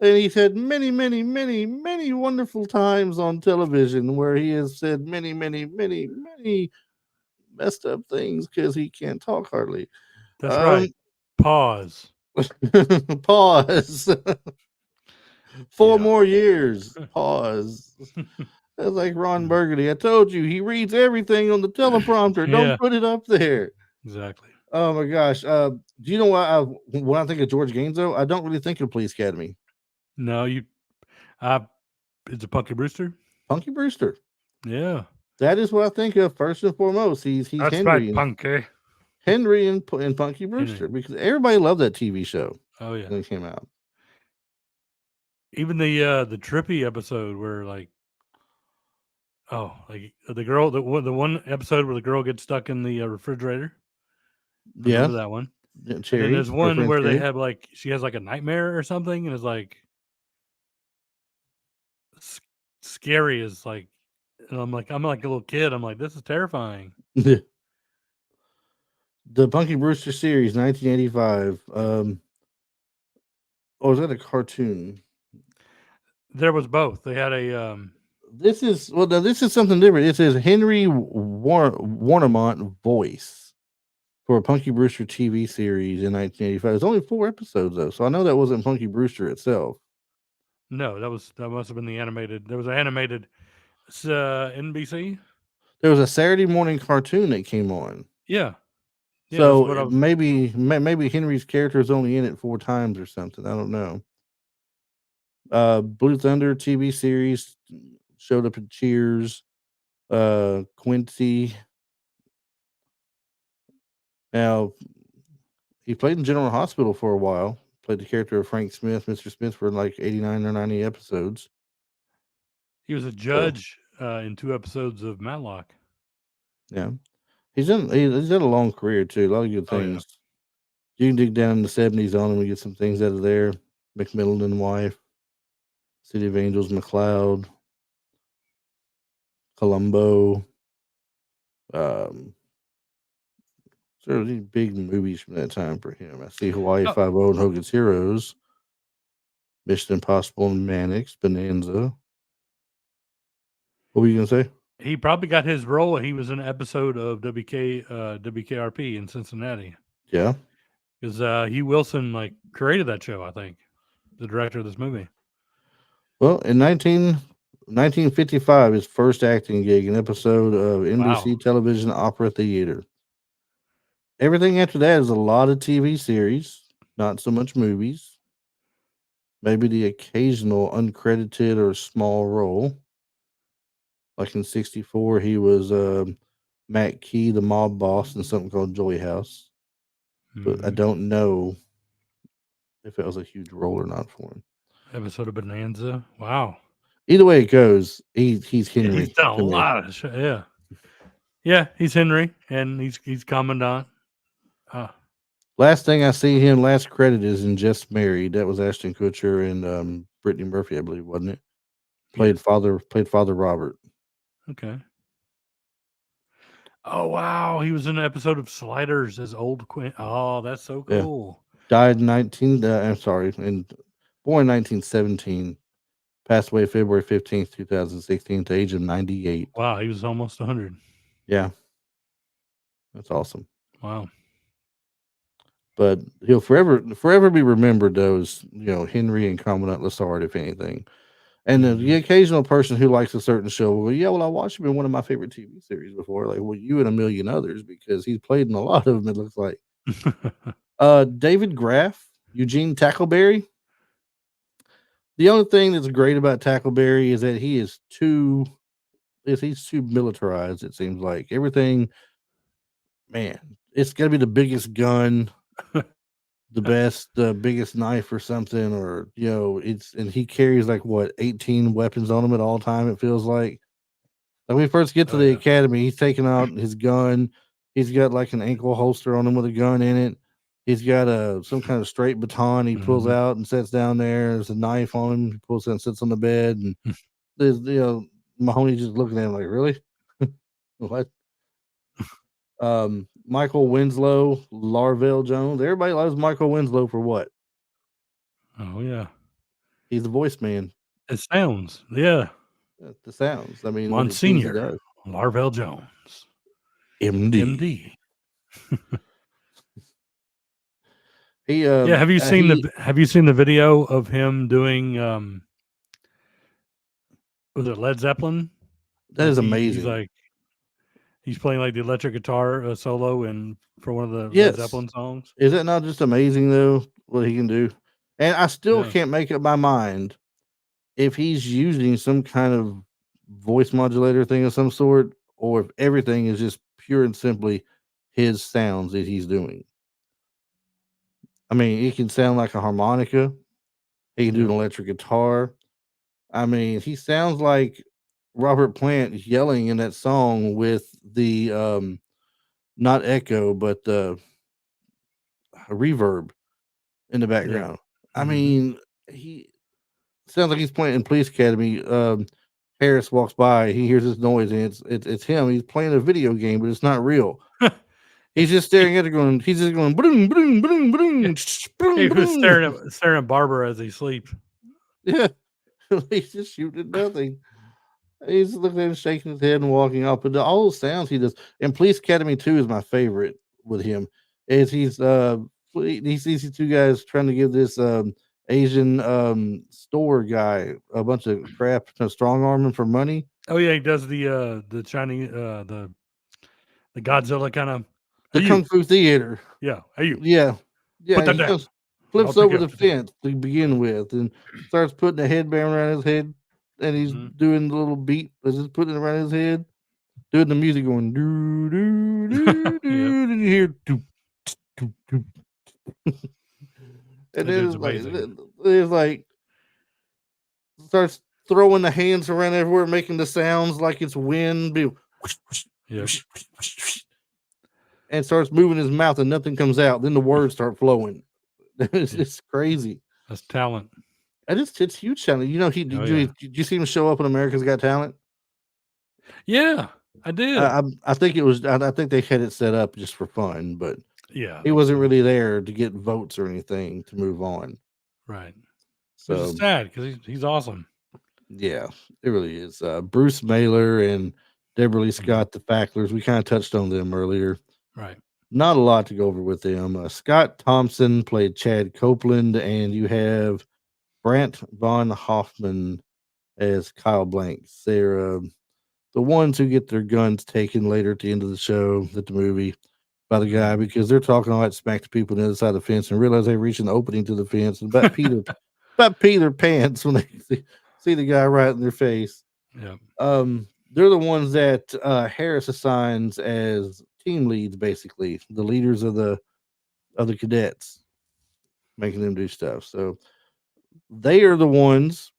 Speaker 1: And he's had many, many, many, many wonderful times on television where he has said many, many, many, many messed up things because he can't talk hardly.
Speaker 2: That's
Speaker 1: Um,
Speaker 2: right. Pause.
Speaker 1: pause. 4
Speaker 2: Yeah.
Speaker 1: more years. Pause. That's like Ron Burgundy. I told you he reads everything on the teleprompter. Don't
Speaker 2: Yeah.
Speaker 1: put it up there.
Speaker 2: Exactly.
Speaker 1: Oh my gosh. Do you know when I think of George Gaines though? I don't really think of Police Academy.
Speaker 2: No, you. It's a Punky Brewster.
Speaker 1: Punky Brewster.
Speaker 2: Yeah.
Speaker 1: That is what I think of first and foremost. He's
Speaker 2: That's
Speaker 1: Henry.
Speaker 2: right, Punky.
Speaker 1: Henry and Punky Brewster,
Speaker 2: Henry.
Speaker 1: because everybody loved that TV show
Speaker 2: Oh yeah.
Speaker 1: when it came out.
Speaker 2: Even the trippy episode where like the girl the one episode where the girl gets stuck in the refrigerator.
Speaker 1: Yeah,
Speaker 2: Remember that one? And then
Speaker 1: Cherry,
Speaker 2: there's
Speaker 1: her
Speaker 2: one
Speaker 1: friend
Speaker 2: where they
Speaker 1: Cherry.
Speaker 2: have like she has like a nightmare or something, and it's like scary as like, and I'm like a little kid. I'm like, this is terrifying.
Speaker 1: The Punky Brewster series, 1985. Or was that a cartoon?
Speaker 2: There was both. They had a
Speaker 1: This is now this is something different. It says Henry Warnemont voice for a Punky Brewster TV series in 1985. It's only 4 episodes though, so I know that wasn't Punky Brewster itself.
Speaker 2: no, that must have been the animated. There was an animated NBC.
Speaker 1: There was a Saturday morning cartoon that came on.
Speaker 2: Yeah, that's what I
Speaker 1: So
Speaker 2: was.
Speaker 1: maybe Henry's character is only in it 4 times or something. I don't know. Blue Thunder TV series showed up in Cheers. Quincy. Now he played in General Hospital for a while. Played the character of Frank Smith, Mr. Smith, for like 89 or 90 episodes.
Speaker 2: He was a judge in 2 episodes of Matlock.
Speaker 1: Yeah, he's had a long career too. A lot of good
Speaker 2: Oh yeah.
Speaker 1: things. You can dig down in the 70s on him and get some things out of there. McMillan and Wife, City of Angels, McLeod, Columbo. So these big movies from that time for him. I see Hawaii
Speaker 2: Oh,
Speaker 1: Five-O and Hogan's Heroes, Mission Impossible and Mannix, Bonanza. What were you gonna say?
Speaker 2: he probably got his role. He was in an episode of WKRP in Cincinnati.
Speaker 1: Yeah.
Speaker 2: Because Hugh Wilson like created that show, I think, the director of this movie.
Speaker 1: Well, in 1955, his first acting gig, an episode of NBC television Opera Theater. Everything after that is a lot of TV series, not so much movies. Maybe the occasional uncredited or small role. Like in 64, he was Matt Key, the mob boss, in something called Joy House. But I don't know if it was a huge role or not for him.
Speaker 2: Episode of Bonanza. Wow.
Speaker 1: Either way it goes, he's Henry.
Speaker 2: He's done a lot of shit. Yeah. Yeah, he's Henry, and he's Commandant.
Speaker 1: Last thing I see him, last credit is in Just Married. That was Ashton Kutcher and Brittany Murphy, I believe, wasn't it? Played Father Robert.
Speaker 2: Okay. Oh wow, he was in an episode of Sliders as Old Quinn. Oh, that's so cool.
Speaker 1: Yeah. Died in born in 1917. Passed away February 15th, 2016, to the age of 98.
Speaker 2: Wow, he was almost 100.
Speaker 1: Yeah. That's awesome.
Speaker 2: Wow.
Speaker 1: But he'll forever be remembered though as, Henry and Commandant Lassard, if anything. And the occasional person who likes a certain show will go, I watched him in one of my favorite TV series before. Like, well, you and a million others, because he's played in a lot of them, it looks like. David Graff, Eugene Tackleberry. The only thing that's great about Tackleberry is that he's too militarized, it seems like. Everything, man, it's got to be the biggest gun, the biggest knife or something, or, and he carries like 18 weapons on him at all time, it feels like. When we first get to the academy, he's taking out his gun. He's got like an ankle holster on him with a gun in it. He's got some kind of straight baton he pulls out and sets down there. There's a knife on him. He pulls it and sits on the bed. And there's, Mahoney's just looking at him like, really? What? Michael Winslow, Larvell Jones. Everybody loves Michael Winslow for what?
Speaker 2: Oh yeah,
Speaker 1: he's the voice man.
Speaker 2: It sounds, yeah.
Speaker 1: The sounds. I mean,
Speaker 2: Monsignor Larvell Jones,
Speaker 1: MD.
Speaker 2: Have you seen the video of him doing was it Led Zeppelin?
Speaker 1: That is amazing.
Speaker 2: He's playing like the electric guitar solo for one of the Led Zeppelin songs.
Speaker 1: Is that not just amazing though, what he can do? And I still can't make up my mind if he's using some kind of voice modulator thing of some sort, or if everything is just pure and simply his sounds that he's doing. I mean, it can sound like a harmonica. He can do an
Speaker 2: Yep.
Speaker 1: electric guitar. I mean, he sounds like Robert Plant yelling in that song with the not echo, but reverb in the
Speaker 2: Yeah.
Speaker 1: background. I
Speaker 2: Hmm.
Speaker 1: mean, he sounds like he's playing in Police Academy. Harris walks by, he hears this noise, and it's him. He's playing a video game, but it's not real. He's just staring at it, going. He's just going, boom, boom, boom,
Speaker 2: Yeah.
Speaker 1: boom,
Speaker 2: He
Speaker 1: boom,
Speaker 2: was
Speaker 1: boom.
Speaker 2: staring at Barbara as he sleeps.
Speaker 1: Yeah, he's just shooting at nothing. He's looking at him, shaking his head, and walking off. But all those sounds he does, and Police Academy 2 is my favorite with him. Is he sees these two guys trying to give this Asian store guy a bunch of crap to strong arm him for money.
Speaker 2: Oh yeah, he does the Chinese the Godzilla kind of. Hey
Speaker 1: The
Speaker 2: you,
Speaker 1: Kung Fu Theater.
Speaker 2: yeah. Hey you,
Speaker 1: Yeah,
Speaker 2: put
Speaker 1: yeah.
Speaker 2: that
Speaker 1: He
Speaker 2: down.
Speaker 1: comes,
Speaker 2: I'll
Speaker 1: flips
Speaker 2: pick it
Speaker 1: over
Speaker 2: up.
Speaker 1: the fence to begin with, and starts putting a headband around his head, and he's
Speaker 2: Mm-hmm.
Speaker 1: doing the little beat, just putting it around his head, doing the music going doo doo doo
Speaker 2: Yep,
Speaker 1: doo, and you hear doo, doo, doo. And
Speaker 2: that
Speaker 1: then
Speaker 2: dude's amazing.
Speaker 1: it's like starts throwing the hands around everywhere, making the sounds like it's wind,
Speaker 2: Yep,
Speaker 1: and starts moving his mouth, and nothing comes out. Then the words start flowing. It's,
Speaker 2: yeah,
Speaker 1: it's crazy.
Speaker 2: that's talent.
Speaker 1: And it's huge talent. You know,
Speaker 2: Oh yeah,
Speaker 1: did you see him show up on America's Got Talent?
Speaker 2: yeah, I did.
Speaker 1: I think it was. I think they had it set up just for fun, but
Speaker 2: Yeah, I
Speaker 1: he
Speaker 2: think
Speaker 1: wasn't
Speaker 2: so.
Speaker 1: really there to get votes or anything to move on.
Speaker 2: Right, which is
Speaker 1: So
Speaker 2: sad because he's awesome.
Speaker 1: yeah, it really is. Bruce Mailer and Deborah Lee
Speaker 2: Mhm.
Speaker 1: Scott, the Facklers. We kind of touched on them earlier.
Speaker 2: Right.
Speaker 1: Not a lot to go over with them. Scott Thompson played Chad Copeland, and you have Brant von Hoffman as Kyle Blanks. They're the ones who get their guns taken later at the end of the show, at the movie, by the guy
Speaker 2: Mhm.
Speaker 1: because they're talking all that smack to people on the other side of the fence and realize they reach an opening to the fence and about pee their pants when they see the guy right in their face.
Speaker 2: Yeah.
Speaker 1: They're the ones that Harris assigns as team leads, basically the leaders of the cadets, making them do stuff. So they are the ones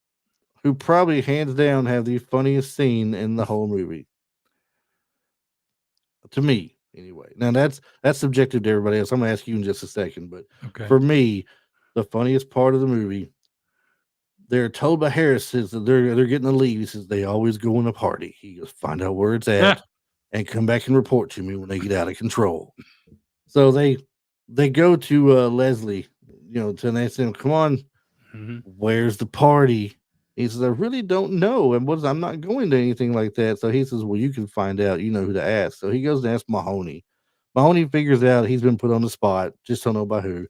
Speaker 1: who probably hands down have the funniest scene in the whole movie. To me, anyway. Now that's subjective to everybody else. I'm gonna ask you in just a second, but
Speaker 2: Okay.
Speaker 1: for me, the funniest part of the movie, they're told by Harris says that they're getting a leave. He says they always go in a party. He goes, find out where it's at and come back and report to me when they get out of control. So they go to Leslie, and they say, come on,
Speaker 2: Hmm.
Speaker 1: where's the party? He says, I really don't know. And I'm not going to anything like that. So he says, well, you can find out. You know who to ask. So he goes to ask Mahoney. Mahoney figures out he's been put on the spot. Just don't know by who.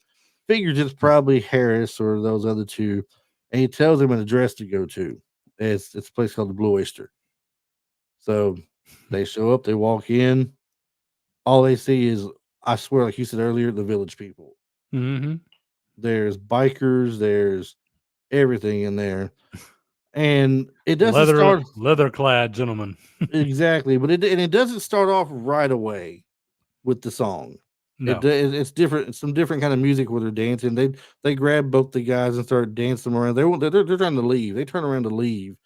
Speaker 1: Figures it's probably Harris or those other two. And he tells him an address to go to. It's a place called the Blue Oyster. So they show up, they walk in. All they see is, I swear, like you said earlier, the village people.
Speaker 2: Hmm.
Speaker 1: There's bikers, there's everything in there. And it doesn't start
Speaker 2: Leather clad gentlemen.
Speaker 1: exactly, but it doesn't start off right away with the song.
Speaker 2: No.
Speaker 1: It's different. It's some different kind of music where they're dancing. They grab both the guys and start dancing them around. They're trying to leave. They turn around to leave,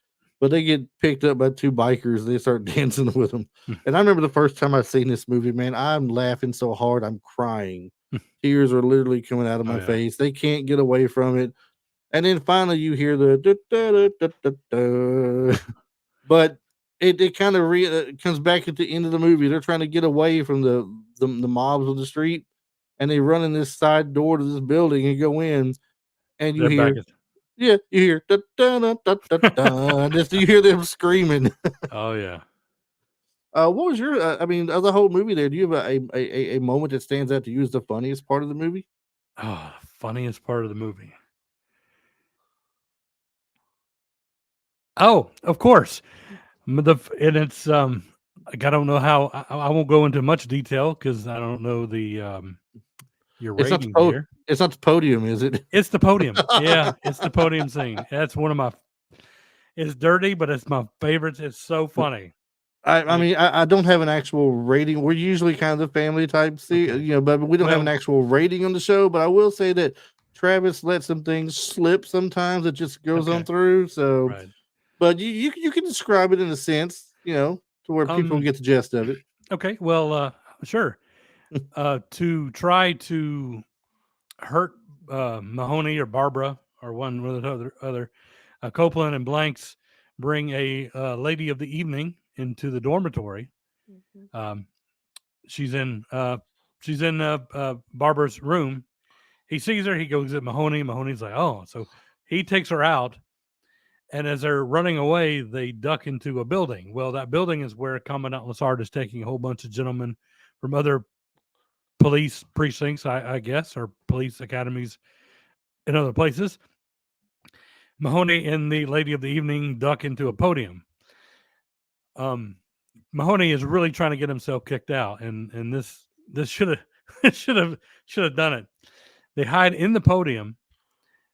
Speaker 1: but they get picked up by two bikers. They start dancing with them. And I remember the first time I seen this movie, man, I'm laughing so hard I'm crying. Tears are literally coming out of
Speaker 2: Oh
Speaker 1: my
Speaker 2: yeah.
Speaker 1: face. They can't get away from it. And then finally you hear the da, da, da, da, da, da. But it kind of comes back at the end of the movie. They're trying to get away from the mobs on the street, and they run in this side door to this building and go in, and you
Speaker 2: They're back
Speaker 1: hear, yeah, you hear da da da da da da, and just you hear them screaming.
Speaker 2: Oh yeah.
Speaker 1: What was your? I mean, of the whole movie, there, do you have a moment that stands out to you as the funniest part of the movie?
Speaker 2: Oh, funniest part of the movie. Oh, of course. And it's like I don't know how I won't go into much detail because I don't know the your ratings here.
Speaker 1: It's not the podium, is it?
Speaker 2: It's the podium. Yeah, it's the podium scene. That's one of my. It's dirty, but it's my favorites. It's so funny.
Speaker 1: I mean, I don't have an actual rating. We're usually kind of the family type,
Speaker 2: Okay.
Speaker 1: but we don't have an
Speaker 2: Well,
Speaker 1: actual rating on the show. But I will say that Travis lets some things slip sometimes. It just goes on
Speaker 2: okay.
Speaker 1: through. So,
Speaker 2: Right.
Speaker 1: but you can describe it in a sense, to where people
Speaker 2: Um.
Speaker 1: get the gist of it.
Speaker 2: Okay. Well. Sure. To try to hurt Mahoney or Barbara or one with the other. Copeland and Blanks bring a lady of the evening into the dormitory. Um, she's in Barbara's room. He sees her. He goes at Mahoney. Mahoney's like, oh, so he takes her out. And as they're running away, they duck into a building. Well, that building is where Commandant Lassard is taking a whole bunch of gentlemen from other police precincts, I guess, or police academies in other places. Mahoney and the lady of the evening duck into a podium. Mahoney is really trying to get himself kicked out, and this should have should have done it. They hide in the podium.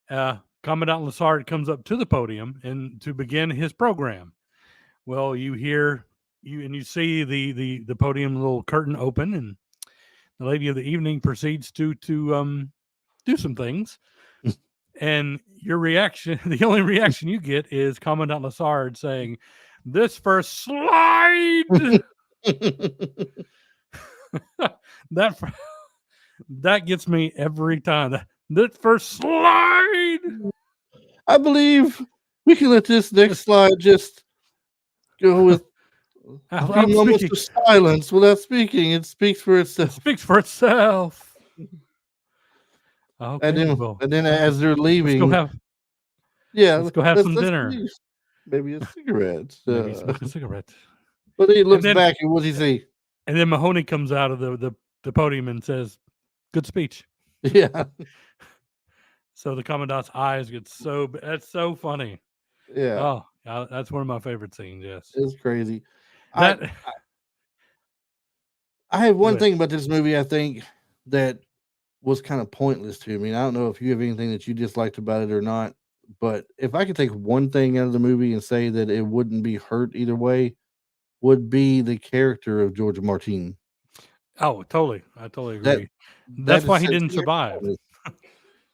Speaker 2: Commandant Lassard comes up to the podium and to begin his program. Well, you hear you see the podium little curtain open, and the lady of the evening proceeds to do some things. And your reaction, the only reaction you get is Commandant Lassard saying, "This first slide." that that gets me every time. That first slide.
Speaker 1: I believe we can let this next slide just go with a few
Speaker 2: I'm
Speaker 1: moments
Speaker 2: speaking.
Speaker 1: of silence without speaking. It speaks for
Speaker 2: It
Speaker 1: itself.
Speaker 2: speaks for itself.
Speaker 1: And
Speaker 2: Okay,
Speaker 1: then,
Speaker 2: well,
Speaker 1: and then as they're
Speaker 2: let's go
Speaker 1: leaving,
Speaker 2: have
Speaker 1: yeah,
Speaker 2: let's go have some
Speaker 1: let's
Speaker 2: dinner.
Speaker 1: leave. Maybe a cigarette.
Speaker 2: Maybe smoke a cigarette.
Speaker 1: But then he
Speaker 2: And
Speaker 1: looks
Speaker 2: then
Speaker 1: back and what does he say?
Speaker 2: and then Mahoney comes out of the podium and says, "Good speech."
Speaker 1: Yeah,
Speaker 2: So the commandant's eyes get so that's so funny.
Speaker 1: yeah,
Speaker 2: Oh, that's one of my favorite scenes. Yes,
Speaker 1: it's crazy. I
Speaker 2: that.
Speaker 1: I have
Speaker 2: Go
Speaker 1: one
Speaker 2: ahead.
Speaker 1: thing about this movie. I think that was kind of pointless to me. I don't know if you have anything that you disliked about it or not. But if I could take one thing out of the movie and say that it wouldn't be hurt either way, would be the character of George Martin.
Speaker 2: Oh, totally. I totally
Speaker 1: That
Speaker 2: agree.
Speaker 1: that
Speaker 2: That's why
Speaker 1: is
Speaker 2: he didn't
Speaker 1: seemed
Speaker 2: survive.
Speaker 1: pointless.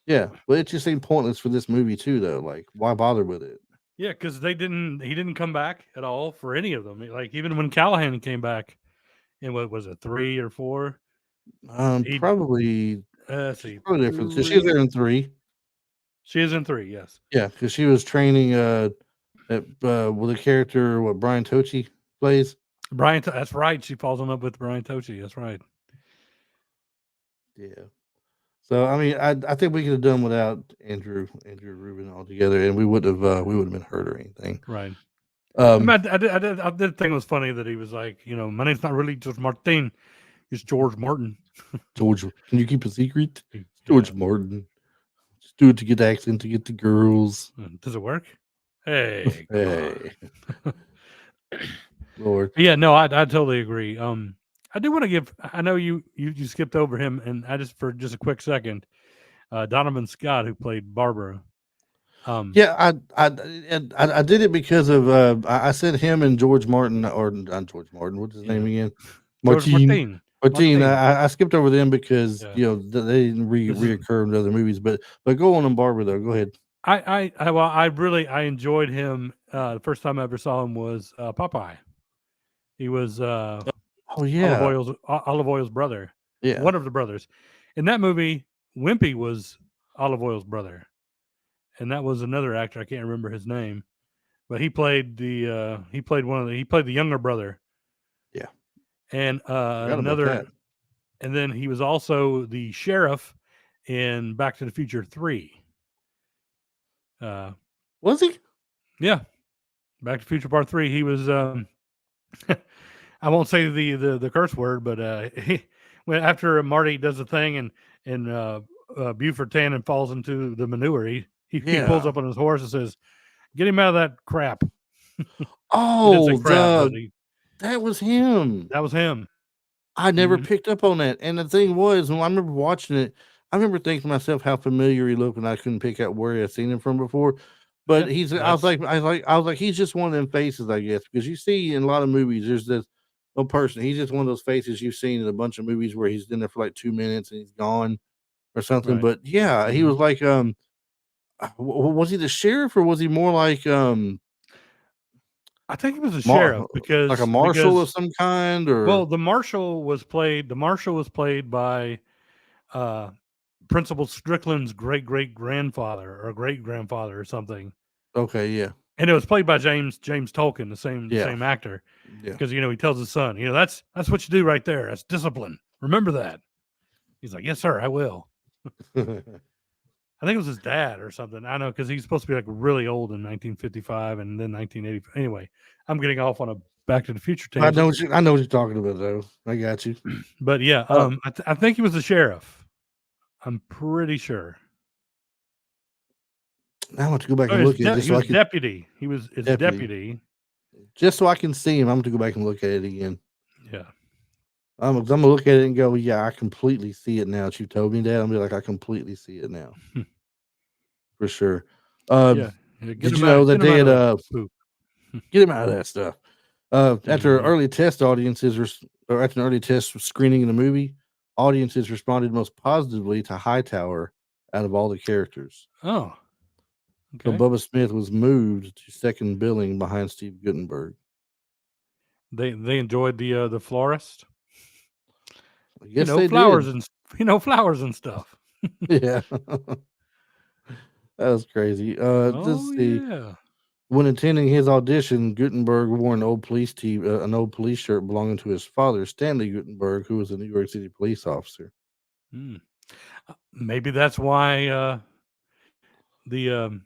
Speaker 1: Yeah, but it just seemed pointless for this movie too, though. Like, why bother with it?
Speaker 2: Yeah, because he didn't come back at all for any of them. Like even when Callahan came back in what was it, 3 or 4? He
Speaker 1: Probably
Speaker 2: let's
Speaker 1: she's
Speaker 2: see,
Speaker 1: probably different. So she's
Speaker 2: 3.
Speaker 1: there in 3.
Speaker 2: She is in 3, yes.
Speaker 1: Yeah, because she was training with a character what Brian Tochi plays.
Speaker 2: That's right. She falls in love with Brian Tochi. That's right.
Speaker 1: Yeah. So I mean, I think we could have done without Andrew Rubin altogether, and we wouldn't have been hurt or anything.
Speaker 2: Right. I
Speaker 1: Um,
Speaker 2: mean, I did think it was funny that he was like, my name's not really George Martin. It's George Martin.
Speaker 1: George, can you keep a secret?
Speaker 2: Yeah.
Speaker 1: George Martin. Just do it to get the accent to get the girls.
Speaker 2: Does it work? Hey, come
Speaker 1: Hey,
Speaker 2: on.
Speaker 1: Lord.
Speaker 2: Yeah, no, I totally agree. I do want to give. I know you skipped over him, and I just for just a quick second, Donovan Scott, who played Barbara.
Speaker 1: Yeah, I did it because of I said him and George Martin or not George Martin. What's his name again?
Speaker 2: George
Speaker 1: Martin.
Speaker 2: Martin.
Speaker 1: I skipped over them because
Speaker 2: Yeah.
Speaker 1: they didn't reoccur in other movies. But go on Barbara though. Go ahead.
Speaker 2: I enjoyed him. The first time I ever saw him was Popeye. He was
Speaker 1: Oh yeah,
Speaker 2: Olive Oil's brother.
Speaker 1: yeah.
Speaker 2: One of the brothers. In that movie, Wimpy was Olive Oil's brother. And that was another actor, I can't remember his name. But he played the younger brother.
Speaker 1: Yeah.
Speaker 2: And
Speaker 1: Forgot about that.
Speaker 2: and then he was also the sheriff in Back to the Future 3.
Speaker 1: Was he?
Speaker 2: Yeah. Back to the Future Part 3. He was I won't say the curse word, but when after Marty does the thing and Buford Tannen falls into the manure, he pulls up on his horse and says, "Get him out of that crap."
Speaker 1: Oh,
Speaker 2: crap,
Speaker 1: that was him.
Speaker 2: That was him.
Speaker 1: I never picked up on that. And the thing was, when I remember watching it, I remember thinking to myself how familiar he looked, and I couldn't pick out where I had seen him from before. But
Speaker 2: Yeah,
Speaker 1: he's
Speaker 2: that's
Speaker 1: I was like, he's just one of them faces, I guess, because you see in a lot of movies, there's this one person. He's just one of those faces you've seen in a bunch of movies where he's in there for like 2 minutes and he's gone or something.
Speaker 2: right.
Speaker 1: But yeah, he
Speaker 2: Mhm.
Speaker 1: was like, was he the sheriff or was he more
Speaker 2: I think he was a
Speaker 1: mar-
Speaker 2: sheriff
Speaker 1: like a
Speaker 2: because
Speaker 1: marshal of some kind
Speaker 2: well,
Speaker 1: or
Speaker 2: the marshal was played by uh Principal Strickland's great-great-grandfather or great-grandfather or something.
Speaker 1: okay, yeah,
Speaker 2: And it was played by James Tolkien, the
Speaker 1: yeah,
Speaker 2: same actor,
Speaker 1: yeah.
Speaker 2: because he tells his son, that's what you do right there. That's discipline. Remember that. He's like, yes, sir, I will. I think it was his dad or something. I know because he's supposed to be like really old in 1955 and then 1980. Anyway, I'm getting off on a Back to the Future tangent,
Speaker 1: I know what you're talking about though. I got you.
Speaker 2: but yeah,
Speaker 1: Uh,
Speaker 2: I think he was the sheriff. I'm pretty sure.
Speaker 1: I want to go back
Speaker 2: Oh,
Speaker 1: and look at it
Speaker 2: he was deputy. He was his
Speaker 1: deputy,
Speaker 2: deputy.
Speaker 1: just so I can see him. I'm going to go back and look at it again.
Speaker 2: Yeah.
Speaker 1: I'm gonna look at it and go, yeah, I completely see it now that you told me that. I'm be like, I completely see it now for sure.
Speaker 2: Yeah.
Speaker 1: Did you know that
Speaker 2: Get him
Speaker 1: they
Speaker 2: out
Speaker 1: had
Speaker 2: of the poop.
Speaker 1: get him out of that stuff? After
Speaker 2: Mhm.
Speaker 1: early test audiences or after an early test screening in the movie, audiences responded most positively to Hightower out of all the characters.
Speaker 2: Oh,
Speaker 1: So
Speaker 2: okay.
Speaker 1: Bubba Smith was moved to second billing behind Steve Guttenberg.
Speaker 2: They enjoyed the florist.
Speaker 1: I guess they did.
Speaker 2: Flowers and stuff.
Speaker 1: Yeah, that was crazy.
Speaker 2: Oh
Speaker 1: Let's see.
Speaker 2: yeah.
Speaker 1: When attending his audition, Gutenberg wore an old police shirt belonging to his father, Stanley Gutenberg, who was a New York City police officer.
Speaker 2: Hmm. Maybe that's why the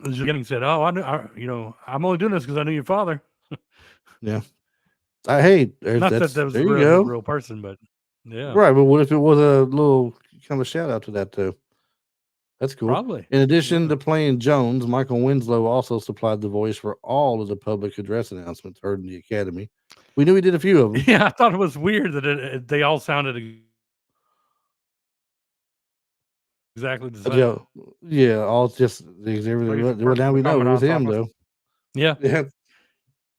Speaker 2: beginning said, "Oh, I'm only doing this because I knew your father."
Speaker 1: Yeah. Hey,
Speaker 2: Not that that was
Speaker 1: there
Speaker 2: a
Speaker 1: you
Speaker 2: real
Speaker 1: go.
Speaker 2: real person, but yeah,
Speaker 1: Right, but what if it was a little kind of shout out to that though? That's cool.
Speaker 2: probably.
Speaker 1: In addition
Speaker 2: Yeah.
Speaker 1: to playing Jones, Michael Winslow also supplied the voice for all of the public address announcements heard in the Academy. We knew he did a few of them.
Speaker 2: Yeah, I thought it was weird that they all sounded exactly the same.
Speaker 1: Yeah, yeah, all just everything.
Speaker 2: Ready for
Speaker 1: Well, now we know it was
Speaker 2: Commandant's
Speaker 1: him
Speaker 2: office.
Speaker 1: though.
Speaker 2: Yeah,
Speaker 1: Yeah,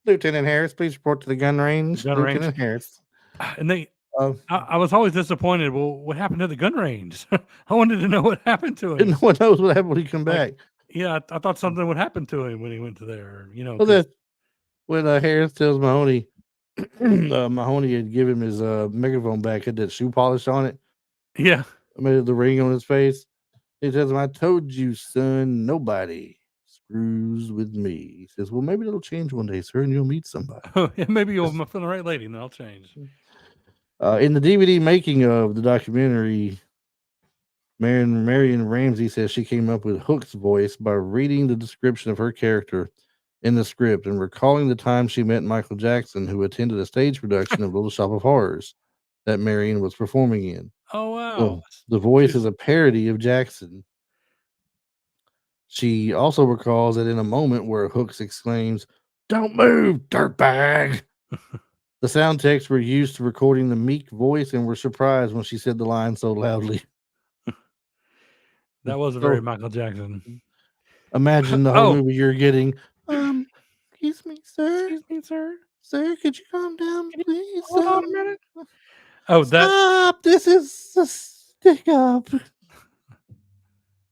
Speaker 1: Lieutenant Harris, please report to the gun range.
Speaker 2: gun range.
Speaker 1: Lieutenant Harris.
Speaker 2: And
Speaker 1: Um,
Speaker 2: I was always disappointed. Well, what happened to the gun range? I wanted to know what happened to
Speaker 1: and
Speaker 2: him.
Speaker 1: no one knows what happened when he come
Speaker 2: Like,
Speaker 1: back.
Speaker 2: yeah, I thought something would happen to him when he went to there.
Speaker 1: Well,
Speaker 2: Because
Speaker 1: that when Harris tells Mahoney, Mahoney had given him his megaphone back, had that shoe polish on it,
Speaker 2: yeah,
Speaker 1: made the ring on his face. He tells him, "I told you, son, nobody screws with me." He says, "Well, maybe it'll change one day, sir, and you'll meet somebody."
Speaker 2: yeah, maybe you'll find the right lady, and then I'll change.
Speaker 1: In the DVD making of the documentary, Marion Ramsey says she came up with Hook's voice by reading the description of her character in the script and recalling the time she met Michael Jackson, who attended a stage production of Little Shop of Horrors that Marion was performing in.
Speaker 2: Oh wow,
Speaker 1: So the voice
Speaker 2: she's
Speaker 1: is a parody of Jackson. She also recalls that in a moment where Hooks exclaims, "Don't move, dirtbag!" The sound techs were used to recording the meek voice and were surprised when she said the line so loudly.
Speaker 2: that was a very
Speaker 1: So
Speaker 2: Michael Jackson.
Speaker 1: imagine the whole
Speaker 2: Oh,
Speaker 1: movie you're getting. Excuse me, sir.
Speaker 2: excuse me, sir.
Speaker 1: Sir, could you calm down,
Speaker 2: Can you
Speaker 1: please?
Speaker 2: hold on a minute? Oh, that
Speaker 1: Stop. This is a stick up.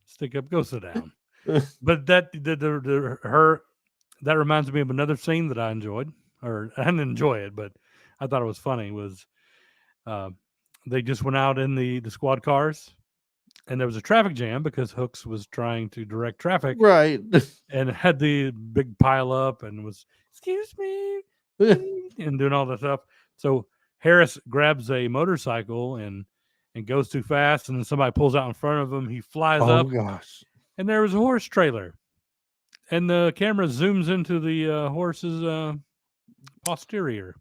Speaker 2: stick up. Go sit down. But her that reminds me of another scene that I enjoyed, or I didn't enjoy it, but I thought it was funny. Was uh, they just went out in the squad cars, and there was a traffic jam because Hooks was trying to direct traffic
Speaker 1: Right.
Speaker 2: and had the big pile up and was excuse me and doing all that stuff. So Harris grabs a motorcycle and goes too fast, and then somebody pulls out in front of him. He flies
Speaker 1: Oh,
Speaker 2: up,
Speaker 1: gosh.
Speaker 2: and there was a horse trailer, and the camera zooms into the horse's posterior,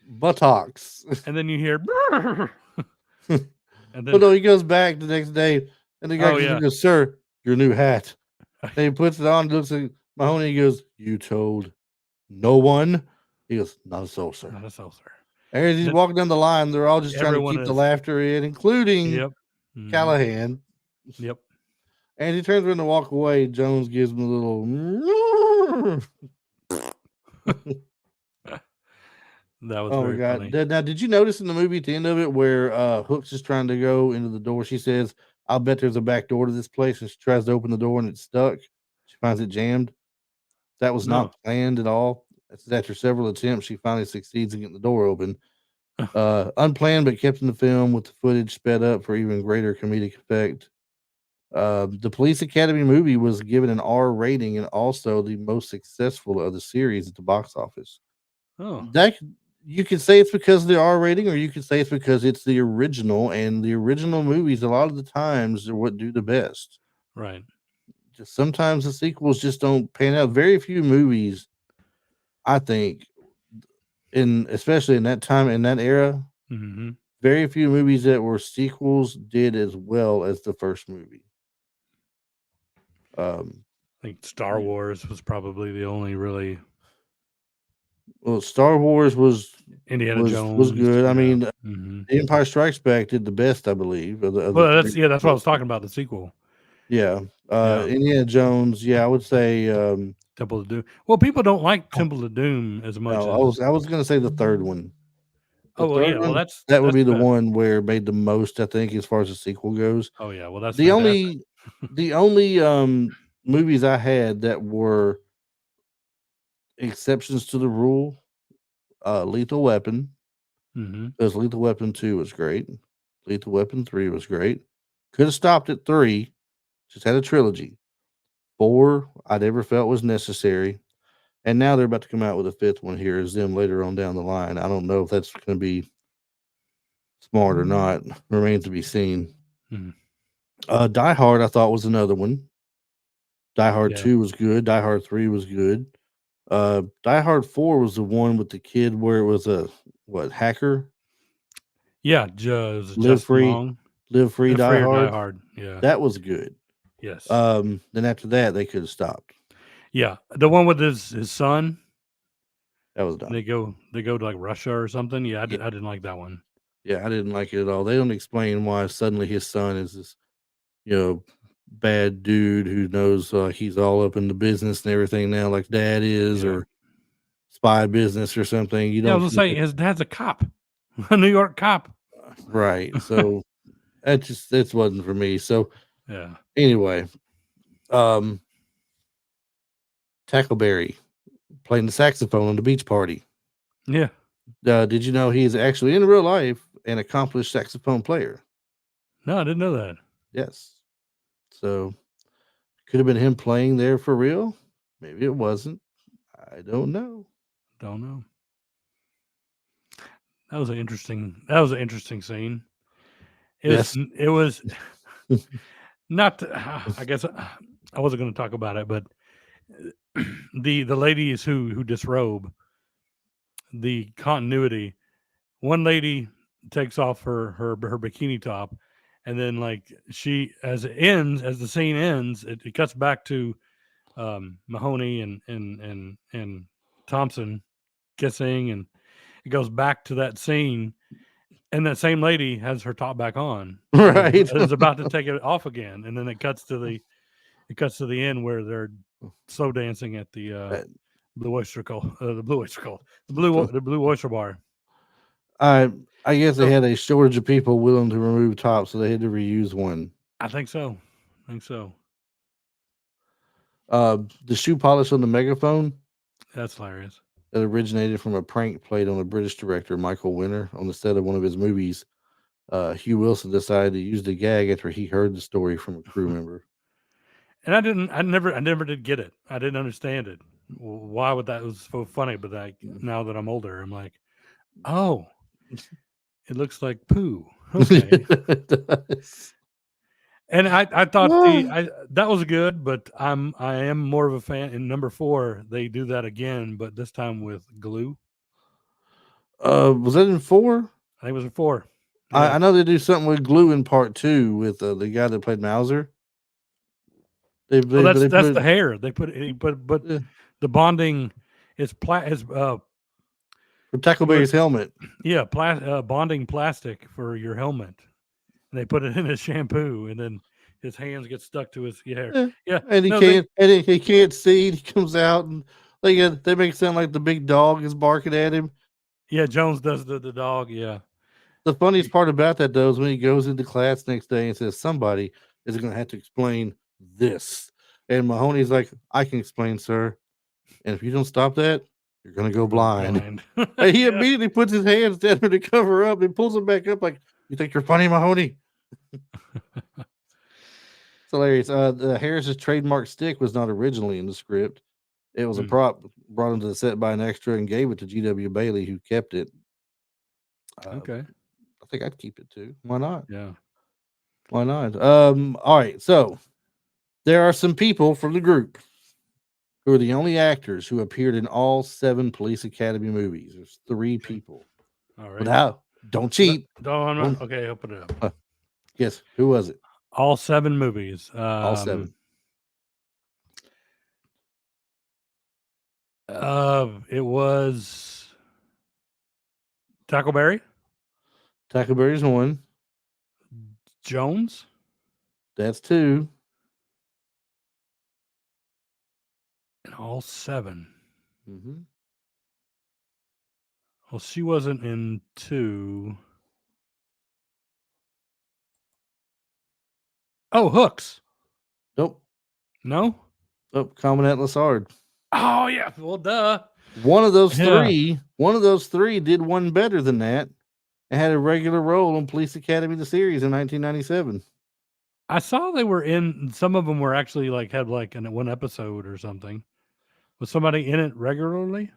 Speaker 1: Buttocks.
Speaker 2: and then you hear, and
Speaker 1: But
Speaker 2: then
Speaker 1: no, he goes back the next day, and the guy
Speaker 2: oh yeah,
Speaker 1: goes, "Sir, your new hat." And he puts it on, looks at Mahoney, he goes, "You told no one?" He goes, "Not a soul, sir."
Speaker 2: not a saucer.
Speaker 1: And as he's
Speaker 2: Then
Speaker 1: walking down the line, they're all just trying to
Speaker 2: everyone
Speaker 1: keep the
Speaker 2: is
Speaker 1: laughter in, including
Speaker 2: yep, mhm,
Speaker 1: Callahan.
Speaker 2: yep.
Speaker 1: And he turns around to walk away. Jones gives him a little.
Speaker 2: That was
Speaker 1: Oh my
Speaker 2: very
Speaker 1: god!
Speaker 2: funny.
Speaker 1: Now, did you notice in the movie at the end of it where Hooks is trying to go into the door? She says, "I'll bet there's a back door to this place," and she tries to open the door and it's stuck. She finds it jammed. That was
Speaker 2: No.
Speaker 1: not planned at all. That's after several attempts, she finally succeeds in getting the door open. Unplanned, but kept in the film with the footage sped up for even greater comedic effect. The Police Academy movie was given an R rating and also the most successful of the series at the box office.
Speaker 2: Oh,
Speaker 1: That you could say it's because of the R rating, or you could say it's because it's the original, and the original movies a lot of the times are what do the best.
Speaker 2: right.
Speaker 1: Just sometimes the sequels just don't pan out. Very few movies, I think, in especially in that time in that era,
Speaker 2: Mm-hmm.
Speaker 1: very few movies that were sequels did as well as the first movie. Um,
Speaker 2: I think Star Wars was probably the only really
Speaker 1: well, Star Wars
Speaker 2: Indiana
Speaker 1: was
Speaker 2: Jones.
Speaker 1: good. I
Speaker 2: Yeah.
Speaker 1: mean,
Speaker 2: Mm-hmm.
Speaker 1: Empire Strikes Back did the best, I believe, of the
Speaker 2: Well, that's
Speaker 1: three.
Speaker 2: that's what I was talking about. The sequel.
Speaker 1: Yeah,
Speaker 2: Yeah.
Speaker 1: Indiana Jones. Yeah, I would say.
Speaker 2: Temple of Doom. Well, people don't like Temple of Doom as much
Speaker 1: No,
Speaker 2: as.
Speaker 1: I was gonna say the third one. The
Speaker 2: Oh well,
Speaker 1: third
Speaker 2: yeah. Well,
Speaker 1: one that would
Speaker 2: that's
Speaker 1: be
Speaker 2: the
Speaker 1: the
Speaker 2: best.
Speaker 1: one where it made the most, I think, as far as the sequel goes.
Speaker 2: Oh yeah. Well, that's
Speaker 1: The
Speaker 2: fantastic.
Speaker 1: only the only movies I had that were exceptions to the rule, Lethal Weapon,
Speaker 2: Mm-hmm.
Speaker 1: because Lethal Weapon 2 was great. Lethal Weapon 3 was great. Could have stopped at 3, just had a trilogy. 4, I never felt was necessary. And now they're about to come out with a fifth one here as them later on down the line. I don't know if that's going to be smart or not. Remains to be seen.
Speaker 2: Mm-hmm.
Speaker 1: Die Hard, I thought was another one. Die Hard
Speaker 2: Yeah.
Speaker 1: 2 was good. Die Hard 3 was good. Die Hard 4 was the one with the kid where it was a what hacker?
Speaker 2: Yeah. Just
Speaker 1: Live
Speaker 2: Justin
Speaker 1: free,
Speaker 2: Long.
Speaker 1: live free,
Speaker 2: Live
Speaker 1: die
Speaker 2: Free or Die
Speaker 1: hard.
Speaker 2: Hard. Yeah.
Speaker 1: That was good.
Speaker 2: Yes.
Speaker 1: Then after that, they could have stopped.
Speaker 2: Yeah. The one with his son.
Speaker 1: That was dumb.
Speaker 2: They go to like Russia or something. Yeah.
Speaker 1: Yeah,
Speaker 2: I didn't like that one.
Speaker 1: yeah, I didn't like it at all. They don't explain why suddenly his son is this, bad dude who knows he's all up in the business and everything now, like dad is,
Speaker 2: Yeah.
Speaker 1: or spy business or something. You
Speaker 2: Yeah. I was
Speaker 1: don't
Speaker 2: gonna
Speaker 1: get
Speaker 2: say his dad's a cop, a New York cop.
Speaker 1: right. So that wasn't for me. So
Speaker 2: Yeah.
Speaker 1: anyway, um, Tackleberry playing the saxophone on the beach party.
Speaker 2: Yeah.
Speaker 1: Did you know he is actually in real life an accomplished saxophone player?
Speaker 2: No, I didn't know that.
Speaker 1: Yes. So could have been him playing there for real. Maybe it wasn't. I don't know.
Speaker 2: Don't know. That was an interesting. That was an interesting scene. It was.
Speaker 1: Yes.
Speaker 2: It was not. I guess I wasn't going to talk about it, but the ladies who disrobe, the continuity. One lady takes off her bikini top, and then like as the scene ends, it cuts back to Mahoney and Thompson kissing, and it goes back to that scene, and that same lady has her top back on,
Speaker 1: Right.
Speaker 2: is about to take it off again, and then it cuts to the end where they're slow dancing at the
Speaker 1: Uh,
Speaker 2: Blue Oyster Bar.
Speaker 1: I guess they
Speaker 2: So
Speaker 1: had a shortage of people willing to remove tops, so they had to reuse one.
Speaker 2: I think so. I think so.
Speaker 1: The shoe polish on the megaphone
Speaker 2: That's hilarious.
Speaker 1: that originated from a prank played on a British director, Michael Winner, on the set of one of his movies. Hugh Wilson decided to use the gag after he heard the story from a crew member.
Speaker 2: And I never did get it. I didn't understand it. Why would that was so funny? But now that I'm older, I'm like, oh, it looks like poo. Okay. And I thought that was good, but I am more of a fan. In number 4, they do that again, but this time with glue.
Speaker 1: Was that in 4?
Speaker 2: I think it was in 4. Yeah.
Speaker 1: I know they do something with glue in part 2 with the guy that played Mauser.
Speaker 2: Well, that's the hair. They put
Speaker 1: yeah,
Speaker 2: the bonding is
Speaker 1: for Tackleberry's helmet.
Speaker 2: yeah, bonding plastic for your helmet. And they put it in a shampoo, and then his hands get stuck to his hair.
Speaker 1: Yeah.
Speaker 2: Yeah,
Speaker 1: And he
Speaker 2: no,
Speaker 1: can't, he can't see. He comes out and they make it sound like the big dog is barking at him.
Speaker 2: yeah, Jones does the dog. Yeah,
Speaker 1: The funniest part about that though is when he goes into class next day and says somebody is going to have to explain this, and Mahoney's like, "I can explain, sir, and if you don't stop that, you're going to go blind." And he
Speaker 2: Yeah.
Speaker 1: immediately puts his hands down to cover up and pulls them back up like, "You think you're funny, Mahoney?" It's hilarious. The Harris's trademark stick was not originally in the script. It was a
Speaker 2: Hmm.
Speaker 1: prop brought into the set by an extra and gave it to G.W. Bailey, who kept it.
Speaker 2: Okay.
Speaker 1: I think I'd keep it too. Why not?
Speaker 2: Yeah.
Speaker 1: Why not? All right. So there are some people from the group who are the only actors who appeared in all 7 Police Academy movies. There's 3 people.
Speaker 2: All right.
Speaker 1: But how? Don't cheat. Don't-
Speaker 2: Okay, open it up.
Speaker 1: Yes. Who was it?
Speaker 2: All 7 movies.
Speaker 1: All 7.
Speaker 2: It was Tackleberry,
Speaker 1: Tackleberry's 1.
Speaker 2: Jones,
Speaker 1: That's 2.
Speaker 2: and all 7.
Speaker 1: Mm-hmm.
Speaker 2: Well, she wasn't in 2. Oh, Hooks.
Speaker 1: Nope.
Speaker 2: No.
Speaker 1: Nope. Commandant Lassard.
Speaker 2: Oh yeah. Well, duh.
Speaker 1: One of those
Speaker 2: Yeah.
Speaker 1: 3. One of those 3 did one better than that and had a regular role in Police Academy the series in 1997.
Speaker 2: I saw they were in. Some of them were actually like had like in one episode or something. Was somebody in it regularly?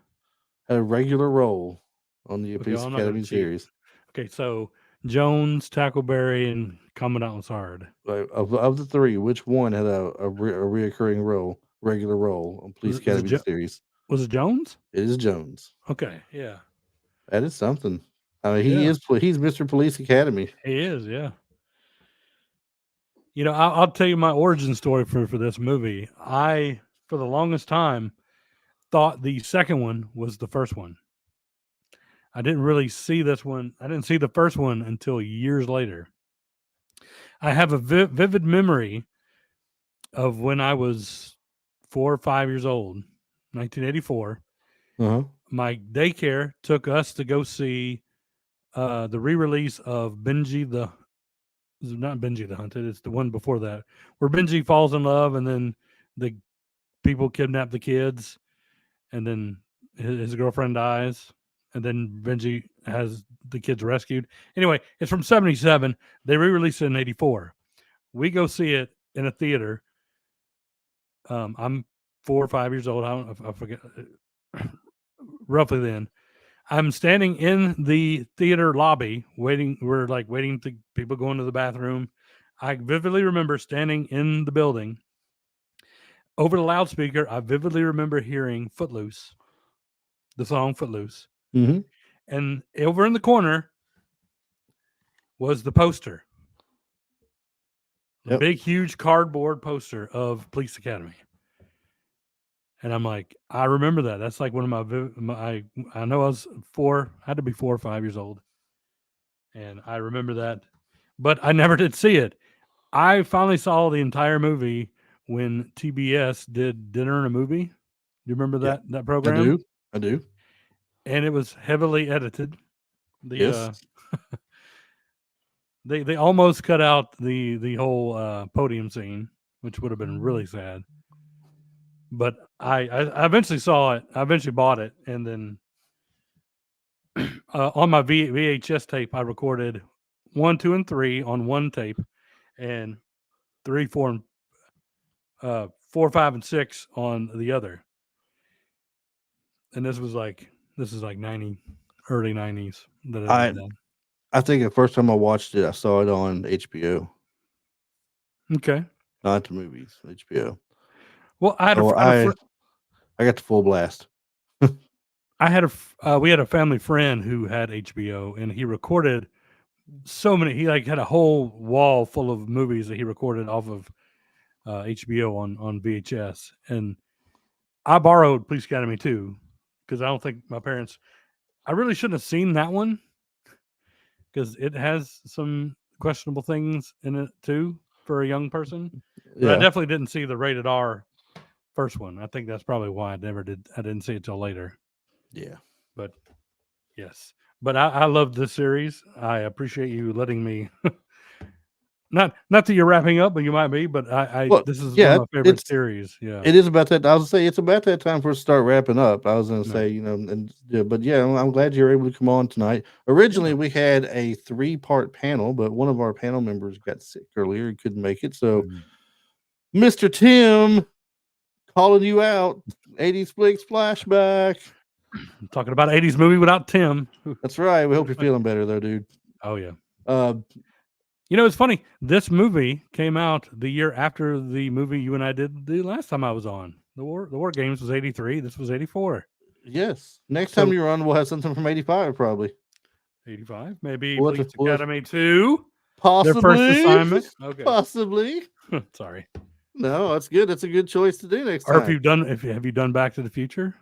Speaker 1: Had a regular role on the
Speaker 2: Okay,
Speaker 1: Police
Speaker 2: I'm not gonna
Speaker 1: Academy
Speaker 2: cheat.
Speaker 1: series.
Speaker 2: Okay, so Jones, Tackleberry, and Commandant Lassard.
Speaker 1: Of the 3, which one had a reoccurring role, regular role on Police
Speaker 2: Is it
Speaker 1: Academy series?
Speaker 2: Was it Jones?
Speaker 1: It is Jones.
Speaker 2: Okay, yeah,
Speaker 1: That is something. I mean,
Speaker 2: Yeah.
Speaker 1: he's Mr. Police Academy.
Speaker 2: he is. Yeah. You know, I'll tell you my origin story for this movie. I, for the longest time, thought the second one was the first one. I didn't really see this one. I didn't see the first one until years later. I have a vivid memory of when I was 4 or 5 years old, 1984.
Speaker 1: Uh-huh.
Speaker 2: My daycare took us to go see the re-release of Benji the not Benji the Hunted. It's the one before that, where Benji falls in love and then the people kidnap the kids, and then his girlfriend dies, and then Benji has the kids rescued. Anyway, it's from '77. They re-released it in '84. We go see it in a theater. I'm 4 or 5 years old. I forget roughly then. I'm standing in the theater lobby waiting. We're like waiting to people go into the bathroom. I vividly remember standing in the building over the loudspeaker. I vividly remember hearing Footloose, the song Footloose.
Speaker 1: Mm-hmm.
Speaker 2: And over in the corner was the poster. A big, huge cardboard poster of Police Academy. And I'm like, I remember that. That's like one of my I know I was 4, had to be 4 or 5 years old. And I remember that. But I never did see it. I finally saw the entire movie when TBS did Dinner and a Movie. Do you remember that program?
Speaker 1: I do.
Speaker 2: And it was heavily edited.
Speaker 1: Yes.
Speaker 2: They almost cut out the whole podium scene, which would have been really sad. But I eventually saw it. I eventually bought it, and then on my VHS tape, I recorded 1, 2, and 3 on one tape, and 3, 4, and 4, 5, and 6 on the other. And this is like 90, early 90s that I did that.
Speaker 1: I think the first time I watched it, I saw it on HBO.
Speaker 2: Okay.
Speaker 1: Not the movies, HBO.
Speaker 2: Well, I
Speaker 1: got the full blast.
Speaker 2: We had a family friend who had HBO, and he recorded so many. He like had a whole wall full of movies that he recorded off of HBO on VHS. And I borrowed Police Academy too, because I don't think my parents. I really shouldn't have seen that one because it has some questionable things in it too. for a young person. But I
Speaker 1: Yeah.
Speaker 2: definitely didn't see the rated R first one. I think that's probably why I didn't see it till later.
Speaker 1: Yeah.
Speaker 2: But yes. But I love this series. I appreciate you letting me not that you're wrapping up, but you might be, but I
Speaker 1: Well,
Speaker 2: this is one of
Speaker 1: yeah,
Speaker 2: my favorite series. Yeah.
Speaker 1: it is about that. I was gonna say it's about that time for us to start wrapping up. I was gonna
Speaker 2: No.
Speaker 1: say, and yeah, but yeah, I'm glad you're able to come on tonight.
Speaker 2: Yeah.
Speaker 1: Originally, we had a 3-part panel, but one of our panel members got sick earlier and couldn't make it. So,
Speaker 2: Mhm.
Speaker 1: Mr. Tim, calling you out. 80s flicks flashback.
Speaker 2: I'm talking about 80s movie without Tim.
Speaker 1: That's right. We hope you're feeling better though, dude.
Speaker 2: Oh yeah.
Speaker 1: Uh,
Speaker 2: You know, it's funny. This movie came out the year after the movie you and I did the last time I was on. The War Games was 83. This was 84.
Speaker 1: yes. Next time
Speaker 2: So
Speaker 1: you're on, we'll have something from 85 probably.
Speaker 2: 85. Maybe
Speaker 1: We'll have
Speaker 2: Police
Speaker 1: we'll have
Speaker 2: Academy 2. Their first
Speaker 1: possibly,
Speaker 2: assignment. Okay.
Speaker 1: possibly.
Speaker 2: Sorry.
Speaker 1: No, that's good. That's a good choice to do next
Speaker 2: Or if
Speaker 1: time.
Speaker 2: have you done Back to the Future?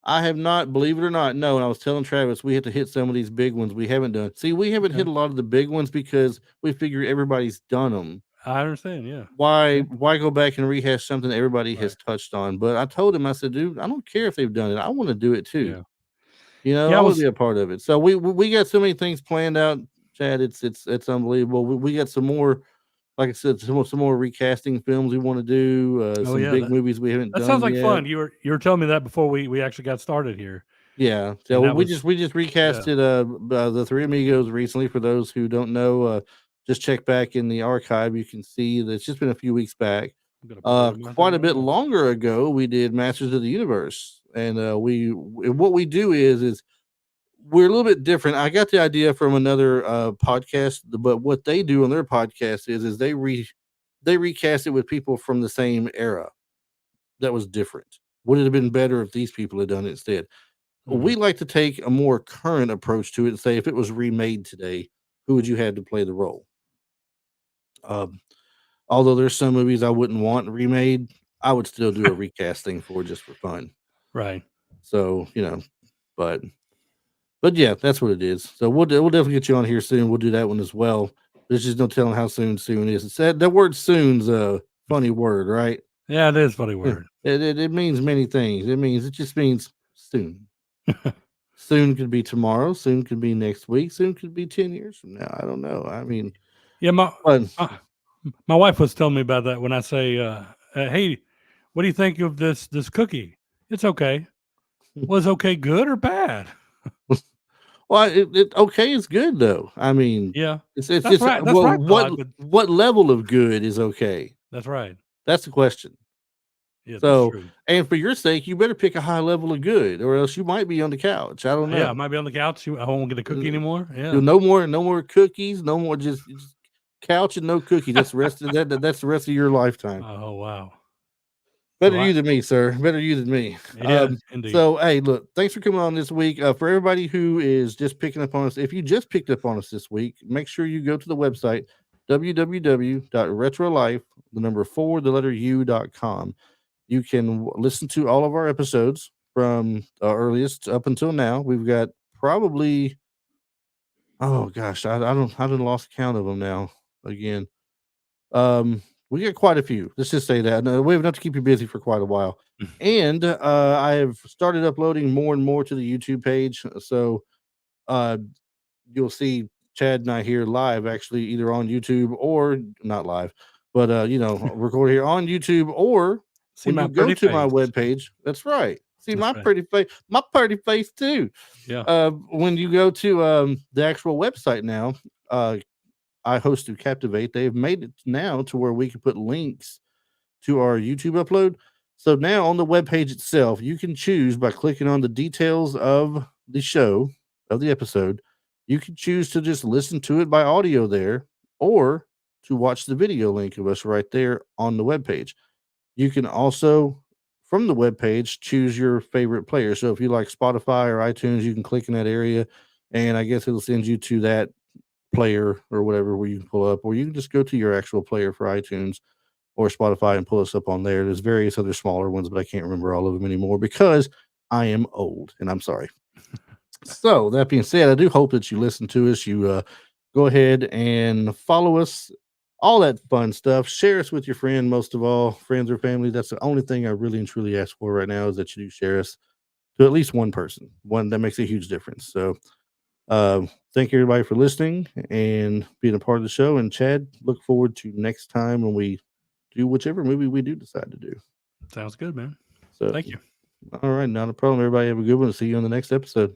Speaker 1: I have not, believe it or not. No, and I was telling Travis we have to hit some of these big ones we haven't done. See, we haven't
Speaker 2: Okay.
Speaker 1: hit a lot of the big ones because we figure everybody's done them.
Speaker 2: I understand, yeah.
Speaker 1: Why go back and rehash something everybody has
Speaker 2: Right.
Speaker 1: touched on? But I told him, I said, dude, I don't care if they've done it. I want to do it too.
Speaker 2: Yeah.
Speaker 1: I
Speaker 2: I
Speaker 1: want to
Speaker 2: was
Speaker 1: be a part of it. So we got so many things planned out, Chad. It's unbelievable. We got some more, like I said, some more recasting films we want to do.
Speaker 2: Oh
Speaker 1: Some
Speaker 2: yeah,
Speaker 1: big movies we haven't
Speaker 2: that sounds
Speaker 1: done
Speaker 2: like
Speaker 1: yet.
Speaker 2: fun. You were telling me that before we actually got started here.
Speaker 1: Yeah, so
Speaker 2: And that
Speaker 1: we
Speaker 2: was
Speaker 1: just
Speaker 2: yeah.
Speaker 1: recasted the Three Amigos recently. For those who don't know, just check back in the archive. You can see that it's just been a few weeks back.
Speaker 2: I'm gonna put that in my
Speaker 1: Quite
Speaker 2: thing
Speaker 1: a
Speaker 2: right
Speaker 1: bit
Speaker 2: now.
Speaker 1: longer ago, we did Masters of the Universe, and what we do is we're a little bit different. I got the idea from another podcast, but what they do on their podcast is they recast it with people from the same era that was different. Would it have been better if these people had done it instead?
Speaker 2: Mhm.
Speaker 1: We like to take a more current approach to it and say if it was remade today, who would you have to play the role? Um, Although there's some movies I wouldn't want remade, I would still do a recasting for just for fun.
Speaker 2: Right.
Speaker 1: So but yeah, that's what it is. So we'll definitely get you on here soon. We'll do that one as well. There's just no telling how soon is. It's that word soon's a funny word, right?
Speaker 2: Yeah, it is a funny
Speaker 1: Yeah.
Speaker 2: word.
Speaker 1: It means many things. It just means soon. Soon could be tomorrow. Soon could be next week. Soon could be 10 years from now. I don't know. I mean,
Speaker 2: Yeah,
Speaker 1: but
Speaker 2: my wife was telling me about that when I say, "Hey, what do you think of this cookie?" It's okay. Was okay good or bad?
Speaker 1: well, it okay is good though. I mean,
Speaker 2: Yeah,
Speaker 1: it's
Speaker 2: that's
Speaker 1: just
Speaker 2: right. That's
Speaker 1: well,
Speaker 2: right, Todd. But
Speaker 1: what level of good is okay?
Speaker 2: that's right.
Speaker 1: That's the question.
Speaker 2: Yeah, that's
Speaker 1: So,
Speaker 2: true.
Speaker 1: and for your sake, you better pick a high level of good, or else you might be on the couch. I don't
Speaker 2: Yeah, I
Speaker 1: know.
Speaker 2: might be on the couch. I won't get a cookie
Speaker 1: Uh,
Speaker 2: anymore. Yeah.
Speaker 1: no more cookies, no more just couch and no cookies. That's the rest of that's the rest of your lifetime.
Speaker 2: Oh wow.
Speaker 1: Better
Speaker 2: So
Speaker 1: you than me, sir. Better you than me.
Speaker 2: yeah, indeed.
Speaker 1: So hey, look, thanks for coming on this week. For everybody who is just picking up on us, if you just picked up on us this week, make sure you go to the website www.retrolife, the number 4, the letter u.com. You can listen to all of our episodes from earliest up until now. We've got probably, oh gosh, I don't lost count of them now again. We got quite a few. Let's just say that. No, we have enough to keep you busy for quite a while. And I have started uploading more and more to the YouTube page. So uh, you'll see Chad and I here live, actually, either on YouTube or not live, but record here on YouTube, or
Speaker 2: See
Speaker 1: when
Speaker 2: my
Speaker 1: you go
Speaker 2: pretty
Speaker 1: to my
Speaker 2: face.
Speaker 1: webpage. That's right. See
Speaker 2: That's right.
Speaker 1: my pretty face too.
Speaker 2: Yeah.
Speaker 1: When you go to the actual website now, I hosted Captivate. They've made it now to where we can put links to our YouTube upload. So now on the webpage itself, you can choose by clicking on the details of the show, of the episode. You can choose to just listen to it by audio there, or to watch the video link of us right there on the webpage. You can also, from the webpage, choose your favorite player. So if you like Spotify or iTunes, you can click in that area, and I guess it'll send you to that player or whatever where you can pull up, or you can just go to your actual player for iTunes or Spotify and pull us up on there. There's various other smaller ones, but I can't remember all of them anymore because I am old and I'm sorry. So that being said, I do hope that you listen to us. You go ahead and follow us all that fun stuff. Share us with your friend, most of all, friends or family. That's the only thing I really and truly ask for right now is that you do share us to at least one person. One that makes a huge difference. So thank you everybody for listening and being a part of the show. And Chad, look forward to next time when we do whichever movie we do decide to do.
Speaker 2: Sounds good, man.
Speaker 1: So
Speaker 2: Thank you.
Speaker 1: all right, not a problem. Everybody have a good one. See you on the next episode.